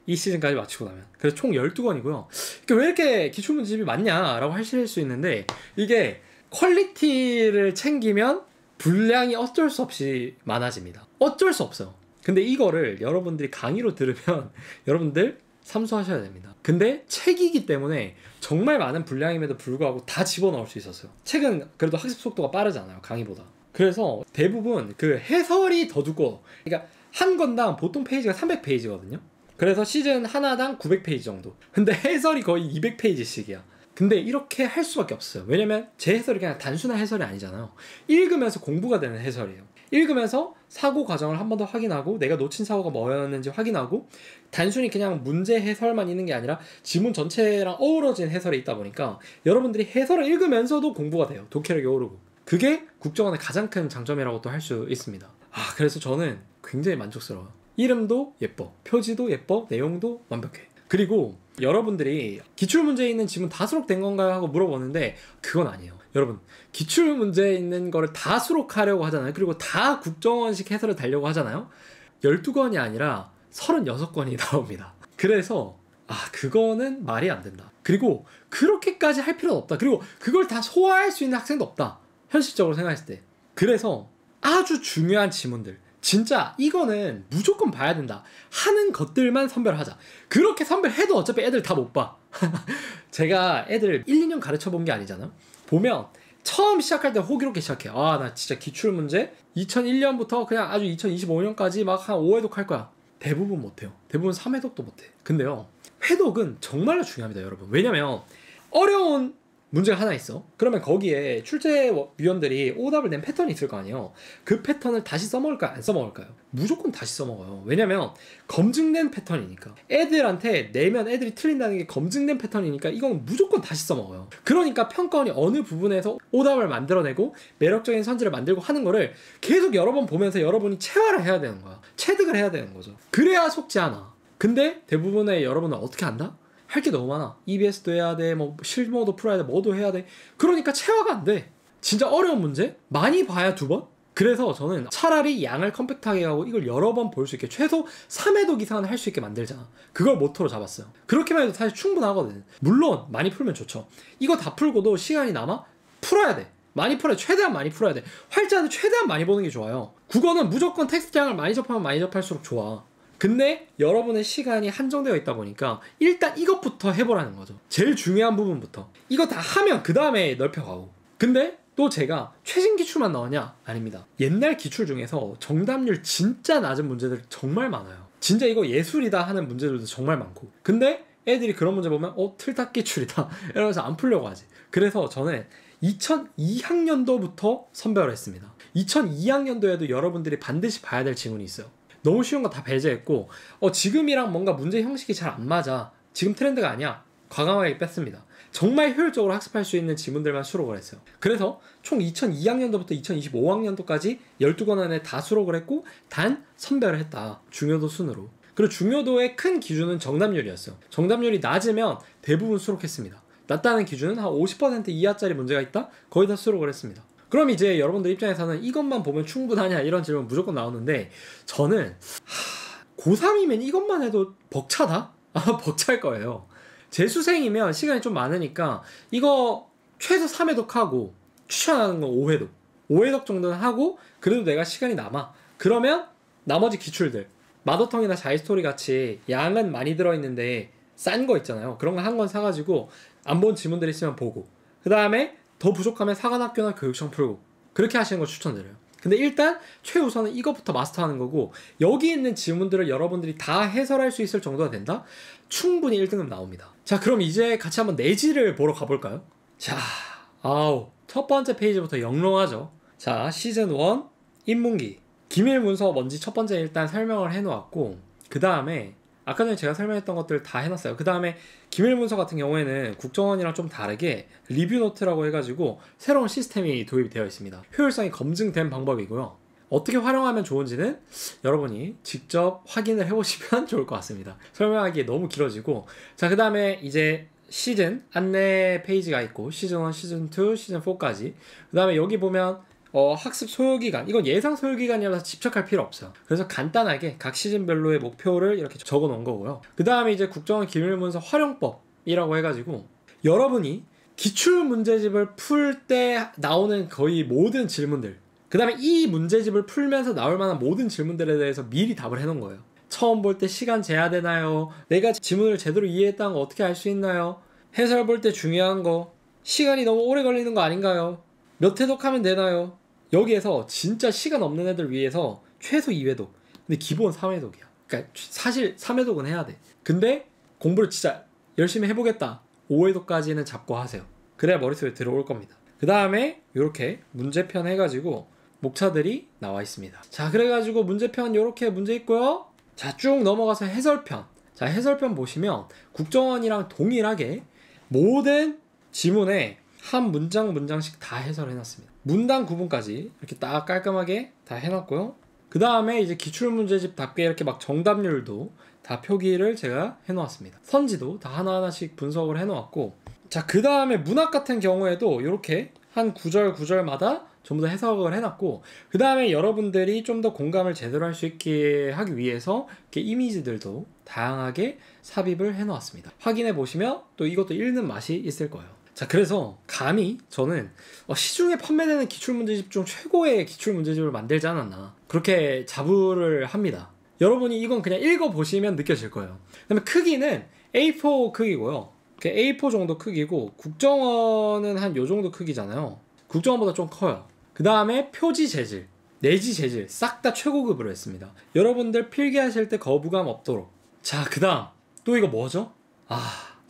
이 시즌까지 마치고 나면. 그래서 총 12권이고요 왜 이렇게 기출문제집이 많냐라고 하실 수 있는데, 이게 퀄리티를 챙기면 분량이 어쩔 수 없이 많아집니다. 어쩔 수 없어요. 근데 이거를 여러분들이 강의로 들으면 여러분들 삼수하셔야 됩니다. 근데 책이기 때문에 정말 많은 분량임에도 불구하고 다 집어넣을 수 있었어요. 책은 그래도 학습 속도가 빠르잖아요, 강의보다. 그래서 대부분 그 해설이 더 두꺼워. 그러니까 한 권당 보통 페이지가 300페이지거든요. 그래서 시즌 하나당 900페이지 정도. 근데 해설이 거의 200페이지씩이야. 근데 이렇게 할 수밖에 없어요. 왜냐면 제 해설이 그냥 단순한 해설이 아니잖아요. 읽으면서 공부가 되는 해설이에요. 읽으면서 사고 과정을 한 번 더 확인하고, 내가 놓친 사고가 뭐였는지 확인하고, 단순히 그냥 문제 해설만 있는 게 아니라 지문 전체랑 어우러진 해설이 있다 보니까 여러분들이 해설을 읽으면서도 공부가 돼요. 독해력이 오르고. 그게 국정원의 가장 큰 장점이라고 또 할 수 있습니다. 그래서 저는 굉장히 만족스러워요. 이름도 예뻐, 표지도 예뻐, 내용도 완벽해. 그리고 여러분들이 기출문제에 있는 지문 다 수록된 건가요? 하고 물어보는데 그건 아니에요. 여러분, 기출문제에 있는 거를 다 수록하려고 하잖아요. 그리고 다 국정원식 해설을 달려고 하잖아요. 12권이 아니라 36권이 나옵니다. 그래서 그거는 말이 안 된다. 그리고 그렇게까지 할 필요는 없다. 그리고 그걸 다 소화할 수 있는 학생도 없다, 현실적으로 생각했을 때. 그래서 아주 중요한 지문들, 진짜 이거는 무조건 봐야 된다 하는 것들만 선별하자. 그렇게 선별해도 어차피 애들 다 못 봐. 제가 애들 1, 2년 가르쳐 본 게 아니잖아. 보면 처음 시작할 때 호기롭게 시작해. 나 진짜 기출문제 2001년부터 그냥 아주 2025년까지 막 한 5회독 할 거야. 대부분 못해요. 대부분 3회독도 못해. 근데요, 회독은 정말로 중요합니다, 여러분. 왜냐면 어려운 문제가 하나 있어. 그러면 거기에 출제위원들이 오답을 낸 패턴이 있을 거 아니에요. 그 패턴을 다시 써먹을까요? 안 써먹을까요? 무조건 다시 써먹어요. 왜냐면 검증된 패턴이니까. 애들한테 내면 애들이 틀린다는 게 검증된 패턴이니까 이건 무조건 다시 써먹어요. 그러니까 평가원이 어느 부분에서 오답을 만들어내고 매력적인 선지를 만들고 하는 거를 계속 여러 번 보면서 여러분이 체화를 해야 되는 거야. 체득을 해야 되는 거죠. 그래야 속지 않아. 근데 대부분의 여러분은 어떻게 한다? 할 게 너무 많아. EBS도 해야 돼, 뭐 실무도 풀어야 돼, 뭐도 해야 돼. 그러니까 체화가 안 돼. 진짜 어려운 문제 많이 봐야 2번? 그래서 저는 차라리 양을 컴팩트하게 하고 이걸 여러 번 볼 수 있게 최소 3회독 이상은 할 수 있게 만들자. 그걸 모토로 잡았어요. 그렇게만 해도 사실 충분하거든. 물론 많이 풀면 좋죠. 이거 다 풀고도 시간이 남아? 풀어야 돼. 많이 풀어야 돼. 최대한 많이 풀어야 돼. 활자는 최대한 많이 보는 게 좋아요. 국어는 무조건 텍스트량을 많이 접하면 많이 접할수록 좋아. 근데 여러분의 시간이 한정되어 있다 보니까 일단 이것부터 해보라는 거죠. 제일 중요한 부분부터. 이거 다 하면 그 다음에 넓혀가고. 근데 또 제가 최신 기출만 나오냐? 아닙니다. 옛날 기출 중에서 정답률 진짜 낮은 문제들 정말 많아요. 진짜 이거 예술이다 하는 문제들도 정말 많고. 근데 애들이 그런 문제 보면 틀딱 기출이다 이러면서 안 풀려고 하지. 그래서 저는 2002학년도부터 선별을 했습니다. 2002학년도에도 여러분들이 반드시 봐야 될 지문이 있어요. 너무 쉬운 거 다 배제했고 지금이랑 뭔가 문제 형식이 잘 안 맞아, 지금 트렌드가 아니야, 과감하게 뺐습니다. 정말 효율적으로 학습할 수 있는 지문들만 수록을 했어요. 그래서 총 2002학년도부터 2025학년도까지 12권 안에 다 수록을 했고 단 선별을 했다, 중요도 순으로. 그리고 중요도의 큰 기준은 정답률이었어요. 정답률이 낮으면 대부분 수록했습니다. 낮다는 기준은 한 50% 이하짜리 문제가 있다? 거의 다 수록을 했습니다. 그럼 이제 여러분들 입장에서는 이것만 보면 충분하냐 이런 질문 무조건 나오는데 저는 고3이면 이것만 해도 벅차다? 아마 벅찰 거예요. 재수생이면 시간이 좀 많으니까 이거 최소 3회독 하고 추천하는 건 5회독 5회독 정도는 하고 그래도 내가 시간이 남아 그러면 나머지 기출들 마더텅이나 자이스토리 같이 양은 많이 들어있는데 싼 거 있잖아요. 그런 거 한 권 사가지고 안 본 지문들 있으면 보고 그 다음에 더 부족하면 사관학교나 교육청 풀고 그렇게 하시는 거 추천드려요. 근데 일단 최우선은 이것부터 마스터하는 거고 여기 있는 지문들을 여러분들이 다 해설할 수 있을 정도가 된다? 충분히 1등급 나옵니다. 자 그럼 이제 같이 한번 내지를 보러 가볼까요? 자 첫 번째 페이지부터 영롱하죠. 자 시즌 1 인문기 기밀문서 뭔지 첫 번째 일단 설명을 해놓았고 그 다음에 아까 전에 제가 설명했던 것들 다 해놨어요. 그 다음에 기밀문서 같은 경우에는 국정원이랑 좀 다르게 리뷰노트라고 해가지고 새로운 시스템이 도입이 되어 있습니다. 효율성이 검증된 방법이고요. 어떻게 활용하면 좋은지는 여러분이 직접 확인을 해보시면 좋을 것 같습니다. 설명하기에 너무 길어지고 자 그 다음에 이제 시즌 안내 페이지가 있고 시즌 1, 시즌 2, 시즌 4까지 그 다음에 여기 보면 학습 소요기간 이건 예상 소요기간이라서 집착할 필요 없어요. 그래서 간단하게 각 시즌별로의 목표를 이렇게 적어 놓은 거고요. 그 다음에 이제 국정원 기밀문서 활용법이라고 해가지고 여러분이 기출문제집을 풀 때 나오는 거의 모든 질문들 그 다음에 이 문제집을 풀면서 나올 만한 모든 질문들에 대해서 미리 답을 해놓은 거예요. 처음 볼 때 시간 제한되나요? 내가 지문을 제대로 이해했다는 거 어떻게 알 수 있나요? 해설 볼 때 중요한 거 시간이 너무 오래 걸리는 거 아닌가요? 몇 회독하면 되나요? 여기에서 진짜 시간 없는 애들 위해서 최소 2회독 근데 기본 3회독이야. 그러니까 사실 3회독은 해야 돼. 근데 공부를 진짜 열심히 해보겠다 5회독까지는 잡고 하세요. 그래야 머릿속에 들어올 겁니다. 그 다음에 이렇게 문제편 해가지고 목차들이 나와 있습니다. 자 그래가지고 문제편 이렇게 문제 있고요. 자 쭉 넘어가서 해설편. 자 해설편 보시면 국정원이랑 동일하게 모든 지문에 한 문장씩 다 해설해놨습니다. 문단 구분까지 이렇게 딱 깔끔하게 다 해놨고요. 그 다음에 이제 기출문제집답게 이렇게 막 정답률도 다 표기를 제가 해놓았습니다. 선지도 다 하나하나씩 분석을 해놓았고 자 그 다음에 문학 같은 경우에도 이렇게 한 구절마다 전부 다 해석을 해놨고 그 다음에 여러분들이 좀 더 공감을 제대로 할 수 있게 하기 위해서 이렇게 이미지들도 다양하게 삽입을 해놓았습니다. 확인해 보시면 또 이것도 읽는 맛이 있을 거예요. 자 그래서 감히 저는 시중에 판매되는 기출문제집 중 최고의 기출문제집을 만들지 않았나 그렇게 자부를 합니다. 여러분이 이건 그냥 읽어보시면 느껴질 거예요. 그 다음에 크기는 A4 크기고요. A4 정도 크기고 국정원은 한 요 정도 크기잖아요. 국정원보다 좀 커요. 그 다음에 표지 재질, 내지 재질 싹 다 최고급으로 했습니다. 여러분들 필기하실 때 거부감 없도록. 자 그 다음 또 이거 뭐죠?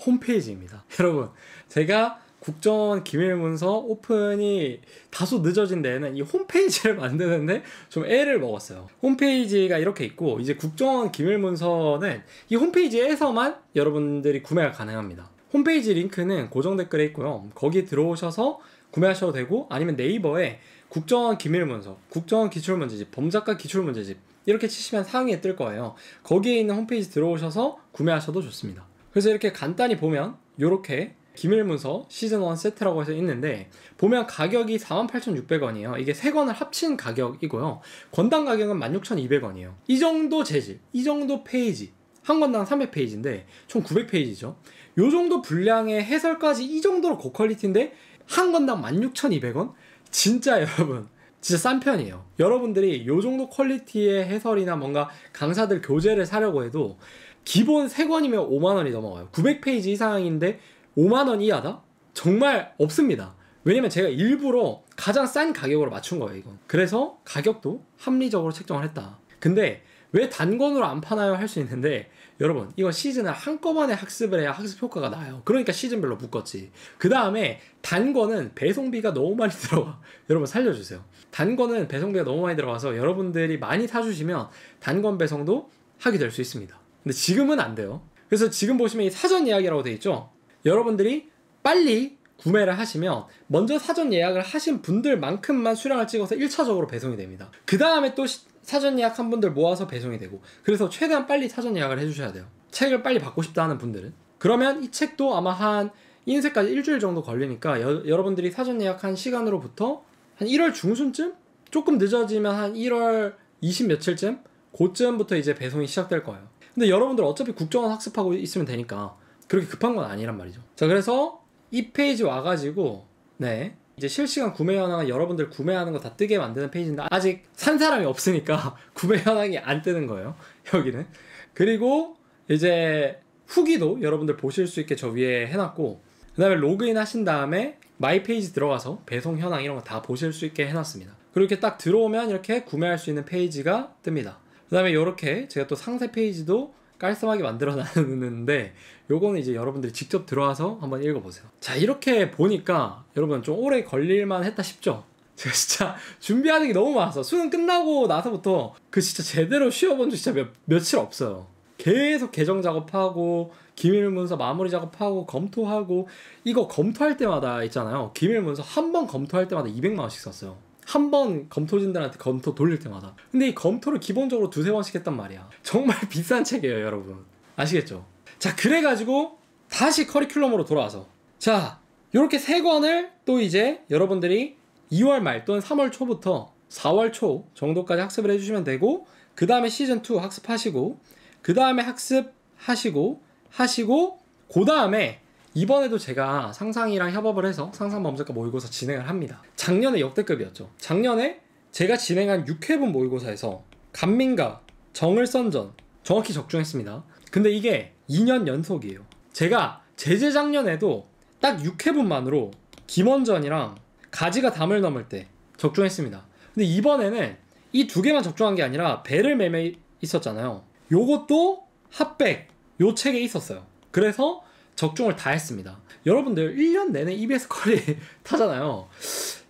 홈페이지입니다. 여러분 제가 국정원 기밀문서 오픈이 다소 늦어진 데에는 이 홈페이지를 만드는데 좀 애를 먹었어요. 홈페이지가 이렇게 있고 이제 국정원 기밀문서는 이 홈페이지에서만 여러분들이 구매가 가능합니다. 홈페이지 링크는 고정 댓글에 있고요. 거기 들어오셔서 구매하셔도 되고 아니면 네이버에 국정원 기밀문서, 국정원 기출문제집, 범작가 기출문제집 이렇게 치시면 상위에 뜰 거예요. 거기에 있는 홈페이지 들어오셔서 구매하셔도 좋습니다. 그래서 이렇게 간단히 보면 이렇게 기밀문서 시즌1 세트라고 해서 있는데 보면 가격이 48,600원이에요. 이게 3권을 합친 가격이고요. 권당 가격은 16,200원이에요. 이 정도 재질, 이 정도 페이지 한 권당 300페이지인데 총 900페이지죠. 요 정도 분량의 해설까지 이 정도로 고퀄리티인데 한 권당 16,200원? 진짜 여러분 진짜 싼 편이에요. 여러분들이 요 정도 퀄리티의 해설이나 뭔가 강사들 교재를 사려고 해도 기본 3권이면 5만원이 넘어가요. 900페이지 이상인데 5만원 이하다? 정말 없습니다. 왜냐면 제가 일부러 가장 싼 가격으로 맞춘 거예요 이건. 그래서 가격도 합리적으로 책정을 했다. 근데 왜 단권으로 안 파나요? 할 수 있는데 여러분 이건 시즌을 한꺼번에 학습을 해야 학습 효과가 나요. 그러니까 시즌별로 묶었지. 그 다음에 단권은 배송비가 너무 많이 들어가. 여러분 살려주세요. 단권은 배송비가 너무 많이 들어가서 여러분들이 많이 사주시면 단권 배송도 하게 될 수 있습니다. 근데 지금은 안 돼요. 그래서 지금 보시면 이 사전 예약이라고 돼 있죠. 여러분들이 빨리 구매를 하시면 먼저 사전 예약을 하신 분들만큼만 수량을 찍어서 1차적으로 배송이 됩니다. 그 다음에 또 사전 예약한 분들 모아서 배송이 되고 그래서 최대한 빨리 사전 예약을 해주셔야 돼요. 책을 빨리 받고 싶다 하는 분들은. 그러면 이 책도 아마 한 인쇄까지 일주일 정도 걸리니까 여러분들이 사전 예약한 시간으로부터 한 1월 중순쯤? 조금 늦어지면 한 1월 20 며칠쯤? 그쯤부터 이제 배송이 시작될 거예요. 근데 여러분들 어차피 국정원 학습하고 있으면 되니까 그렇게 급한 건 아니란 말이죠. 자, 그래서 이 페이지 와가지고 네, 이제 실시간 구매 현황은 여러분들 구매하는 거 다 뜨게 만드는 페이지인데 아직 산 사람이 없으니까 구매 현황이 안 뜨는 거예요, 여기는. 그리고 이제 후기도 여러분들 보실 수 있게 저 위에 해놨고, 그 다음에 로그인 하신 다음에 마이 페이지 들어가서 배송 현황 이런 거 다 보실 수 있게 해놨습니다. 그리고 이렇게 딱 들어오면 이렇게 구매할 수 있는 페이지가 뜹니다. 그 다음에 이렇게 제가 또 상세 페이지도 깔끔하게 만들어 놨는데 요거는 이제 여러분들이 직접 들어와서 한번 읽어보세요. 자, 이렇게 보니까 여러분 좀 오래 걸릴만 했다 싶죠? 제가 진짜 준비하는 게 너무 많아서 수능 끝나고 나서부터 그 진짜 제대로 쉬어본 적 진짜 며칠 없어요. 계속 개정 작업하고 기밀문서 마무리 작업하고 검토하고, 이거 검토할 때마다 있잖아요, 기밀문서 한 번 검토할 때마다 200만 원씩 썼어요. 한 번 검토진들한테 검토 돌릴 때마다. 근데 이 검토를 기본적으로 두세 번씩 했단 말이야. 정말 비싼 책이에요, 여러분. 아시겠죠? 자, 그래가지고 다시 커리큘럼으로 돌아와서 자, 요렇게 세 권을 또 이제 여러분들이 2월 말 또는 3월 초부터 4월 초 정도까지 학습을 해주시면 되고, 그 다음에 시즌2 학습하시고, 그 다음에 학습하시고 그 다음에 이번에도 제가 상상이랑 협업을 해서 상상범죄과 모의고사 진행을 합니다. 작년에 역대급이었죠. 작년에 제가 진행한 6회분 모의고사에서 간민가, 정을선전 정확히 적중했습니다. 근데 이게 2년 연속이에요. 제가 재작년에도 딱 6회분만으로 김원전이랑 가지가 담을 넘을 때 적중했습니다. 근데 이번에는 이 두 개만 적중한 게 아니라 배를 매매 있었잖아요. 요것도 핫백 요 책에 있었어요. 그래서 적중을 다 했습니다. 여러분들 1년 내내 EBS 컬리 타잖아요.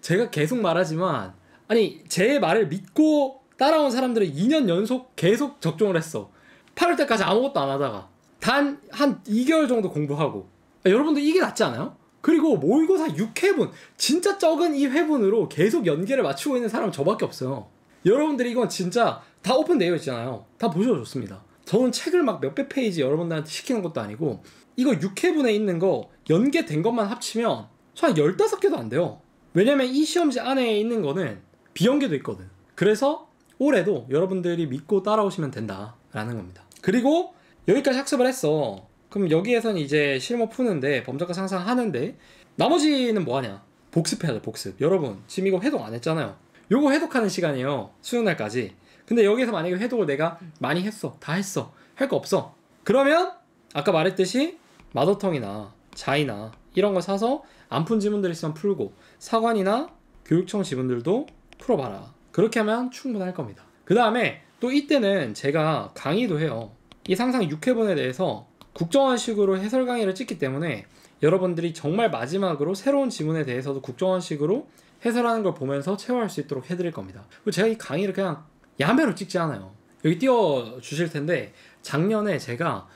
제가 계속 말하지만 아니, 제 말을 믿고 따라온 사람들은 2년 연속 계속 적중을 했어. 8월 때까지 아무것도 안 하다가 단 한 2개월 정도 공부하고. 여러분들 이게 낫지 않아요? 그리고 모의고사 6회분, 진짜 적은 이 회분으로 계속 연계를 맞추고 있는 사람은 저밖에 없어요. 여러분들이 이건 진짜 다 오픈되어 있잖아요. 다 보셔도 좋습니다. 저는 책을 막 몇백 페이지 여러분들한테 시키는 것도 아니고, 이거 6회분에 있는 거 연계된 것만 합치면 한 15개도 안 돼요. 왜냐면 이 시험지 안에 있는 거는 비연계도 있거든. 그래서 올해도 여러분들이 믿고 따라오시면 된다라는 겁니다. 그리고 여기까지 학습을 했어. 그럼 여기에서는 이제 실무 푸는데, 범죄과 상상하는데, 나머지는 뭐 하냐? 복습해야 돼, 복습. 여러분 지금 이거 회독 안 했잖아요. 요거 회독하는 시간이에요, 수능날까지. 근데 여기서 만약에 회독을 내가 많이 했어, 다 했어, 할 거 없어, 그러면 아까 말했듯이 마더텅이나 자이나 이런 거 사서 안 푼 지문들 있으면 풀고, 사관이나 교육청 지문들도 풀어봐라. 그렇게 하면 충분할 겁니다. 그 다음에 또 이때는 제가 강의도 해요. 이 상상 6회분에 대해서 국정원식으로 해설 강의를 찍기 때문에 여러분들이 정말 마지막으로 새로운 지문에 대해서도 국정원식으로 해설하는 걸 보면서 체화할 수 있도록 해드릴 겁니다. 그리고 제가 이 강의를 그냥 야매로 찍지 않아요. 여기 띄워주실 텐데 작년에 제가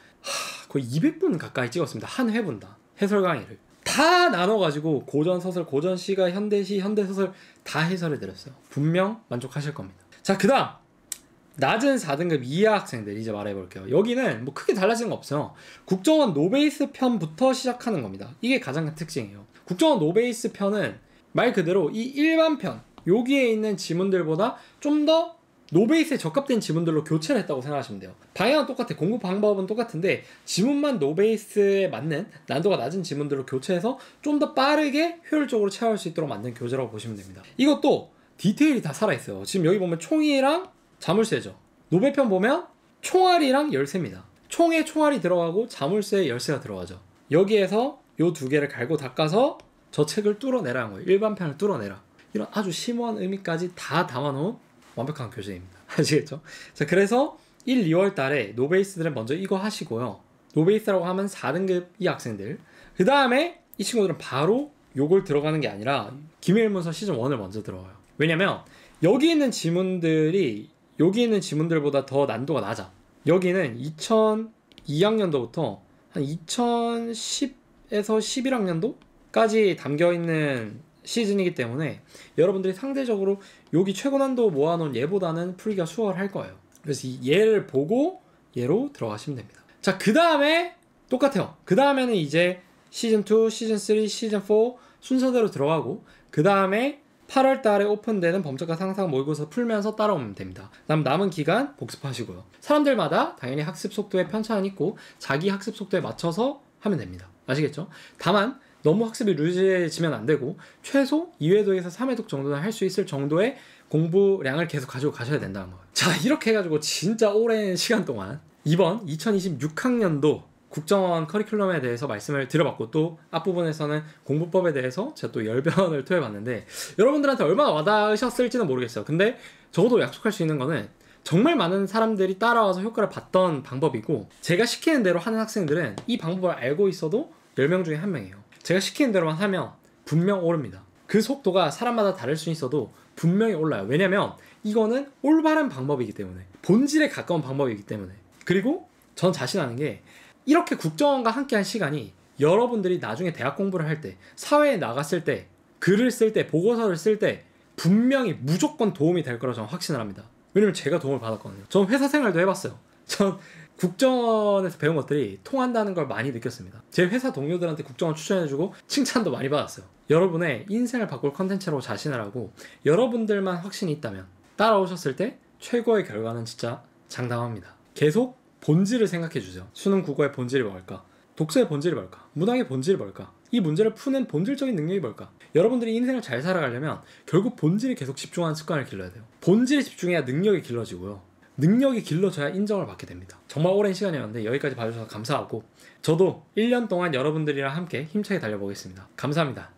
거의 200분 가까이 찍었습니다. 한 회분당 해설 강의를 다 나눠가지고 고전서설, 고전시가, 현대시, 현대소설 다 해설해드렸어요. 분명 만족하실 겁니다. 자, 그 다음 낮은 4등급 이하 학생들 이제 말해볼게요. 여기는 뭐 크게 달라지는 거 없어요. 국정원 노베이스 편부터 시작하는 겁니다. 이게 가장 큰 특징이에요. 국정원 노베이스 편은 말 그대로 이 일반 편, 여기에 있는 지문들보다 좀 더 노베이스에 적합된 지문들로 교체를 했다고 생각하시면 돼요. 방향은 똑같아, 공부 방법은 똑같은데 지문만 노베이스에 맞는 난도가 낮은 지문들로 교체해서 좀 더 빠르게 효율적으로 체화할 수 있도록 만든 교재라고 보시면 됩니다. 이것도 디테일이 다 살아있어요. 지금 여기 보면 총이랑 자물쇠죠. 노베편 보면 총알이랑 열쇠입니다. 총에 총알이 들어가고 자물쇠에 열쇠가 들어가죠. 여기에서 요 두 개를 갈고 닦아서 저 책을 뚫어내라는 거예요. 일반편을 뚫어내라. 이런 아주 심오한 의미까지 다 담아놓은 완벽한 교재입니다. 아시겠죠? 자, 그래서 1, 2월 달에 노베이스들은 먼저 이거 하시고요. 노베이스라고 하면 4등급 이 학생들. 그 다음에 이 친구들은 바로 요걸 들어가는 게 아니라 기밀문서 시즌1을 먼저 들어가요. 왜냐면 여기 있는 지문들이 여기 있는 지문들보다 더 난도가 낮아. 여기는 2002학년도부터 한 2010에서 11학년도까지 담겨있는 시즌이기 때문에 여러분들이 상대적으로 여기 최고 난도 모아놓은 얘보다는 풀기가 수월할 거예요. 그래서 이 얘를 보고 얘로 들어가시면 됩니다. 자, 그 다음에 똑같아요. 그 다음에는 이제 시즌2, 시즌3, 시즌4 순서대로 들어가고, 그 다음에 8월 달에 오픈되는 범접과 상상 모의고사 풀면서 따라오면 됩니다. 그다음 남은 기간 복습하시고요. 사람들마다 당연히 학습 속도에 편차는 있고 자기 학습 속도에 맞춰서 하면 됩니다. 아시겠죠? 다만 너무 학습이 루즈해지면 안 되고 최소 2회독에서 3회독 정도는 할 수 있을 정도의 공부량을 계속 가지고 가셔야 된다는 거예요. 자, 이렇게 해가지고 진짜 오랜 시간 동안 이번 2026학년도 국정원 커리큘럼에 대해서 말씀을 드려봤고, 또 앞부분에서는 공부법에 대해서 제가 또 열변을 토해봤는데 여러분들한테 얼마나 와닿으셨을지는 모르겠어요. 근데 적어도 약속할 수 있는 거는 정말 많은 사람들이 따라와서 효과를 봤던 방법이고, 제가 시키는 대로 하는 학생들은 이 방법을 알고 있어도 10명 중에 1명이에요. 제가 시키는 대로만 하면 분명 오릅니다. 그 속도가 사람마다 다를 수 있어도 분명히 올라요. 왜냐면 이거는 올바른 방법이기 때문에, 본질에 가까운 방법이기 때문에. 그리고 전 자신하는 게 이렇게 국정원과 함께한 시간이 여러분들이 나중에 대학 공부를 할 때, 사회에 나갔을 때, 글을 쓸 때, 보고서를 쓸 때 분명히 무조건 도움이 될 거라고 저는 확신을 합니다. 왜냐면 제가 도움을 받았거든요. 전 회사 생활도 해봤어요. 전 국정원에서 배운 것들이 통한다는 걸 많이 느꼈습니다. 제 회사 동료들한테 국정원 추천해주고 칭찬도 많이 받았어요. 여러분의 인생을 바꿀 컨텐츠라고 자신을 하고 여러분들만 확신이 있다면 따라오셨을 때 최고의 결과는 진짜 장담합니다. 계속 본질을 생각해주세요. 수능 국어의 본질이 뭘까? 독서의 본질이 뭘까? 문학의 본질이 뭘까? 이 문제를 푸는 본질적인 능력이 뭘까? 여러분들이 인생을 잘 살아가려면 결국 본질에 계속 집중하는 습관을 길러야 돼요. 본질에 집중해야 능력이 길러지고요. 능력이 길러져야 인정을 받게 됩니다. 정말 오랜 시간이었는데 여기까지 봐주셔서 감사하고, 저도 1년 동안 여러분들이랑 함께 힘차게 달려보겠습니다. 감사합니다.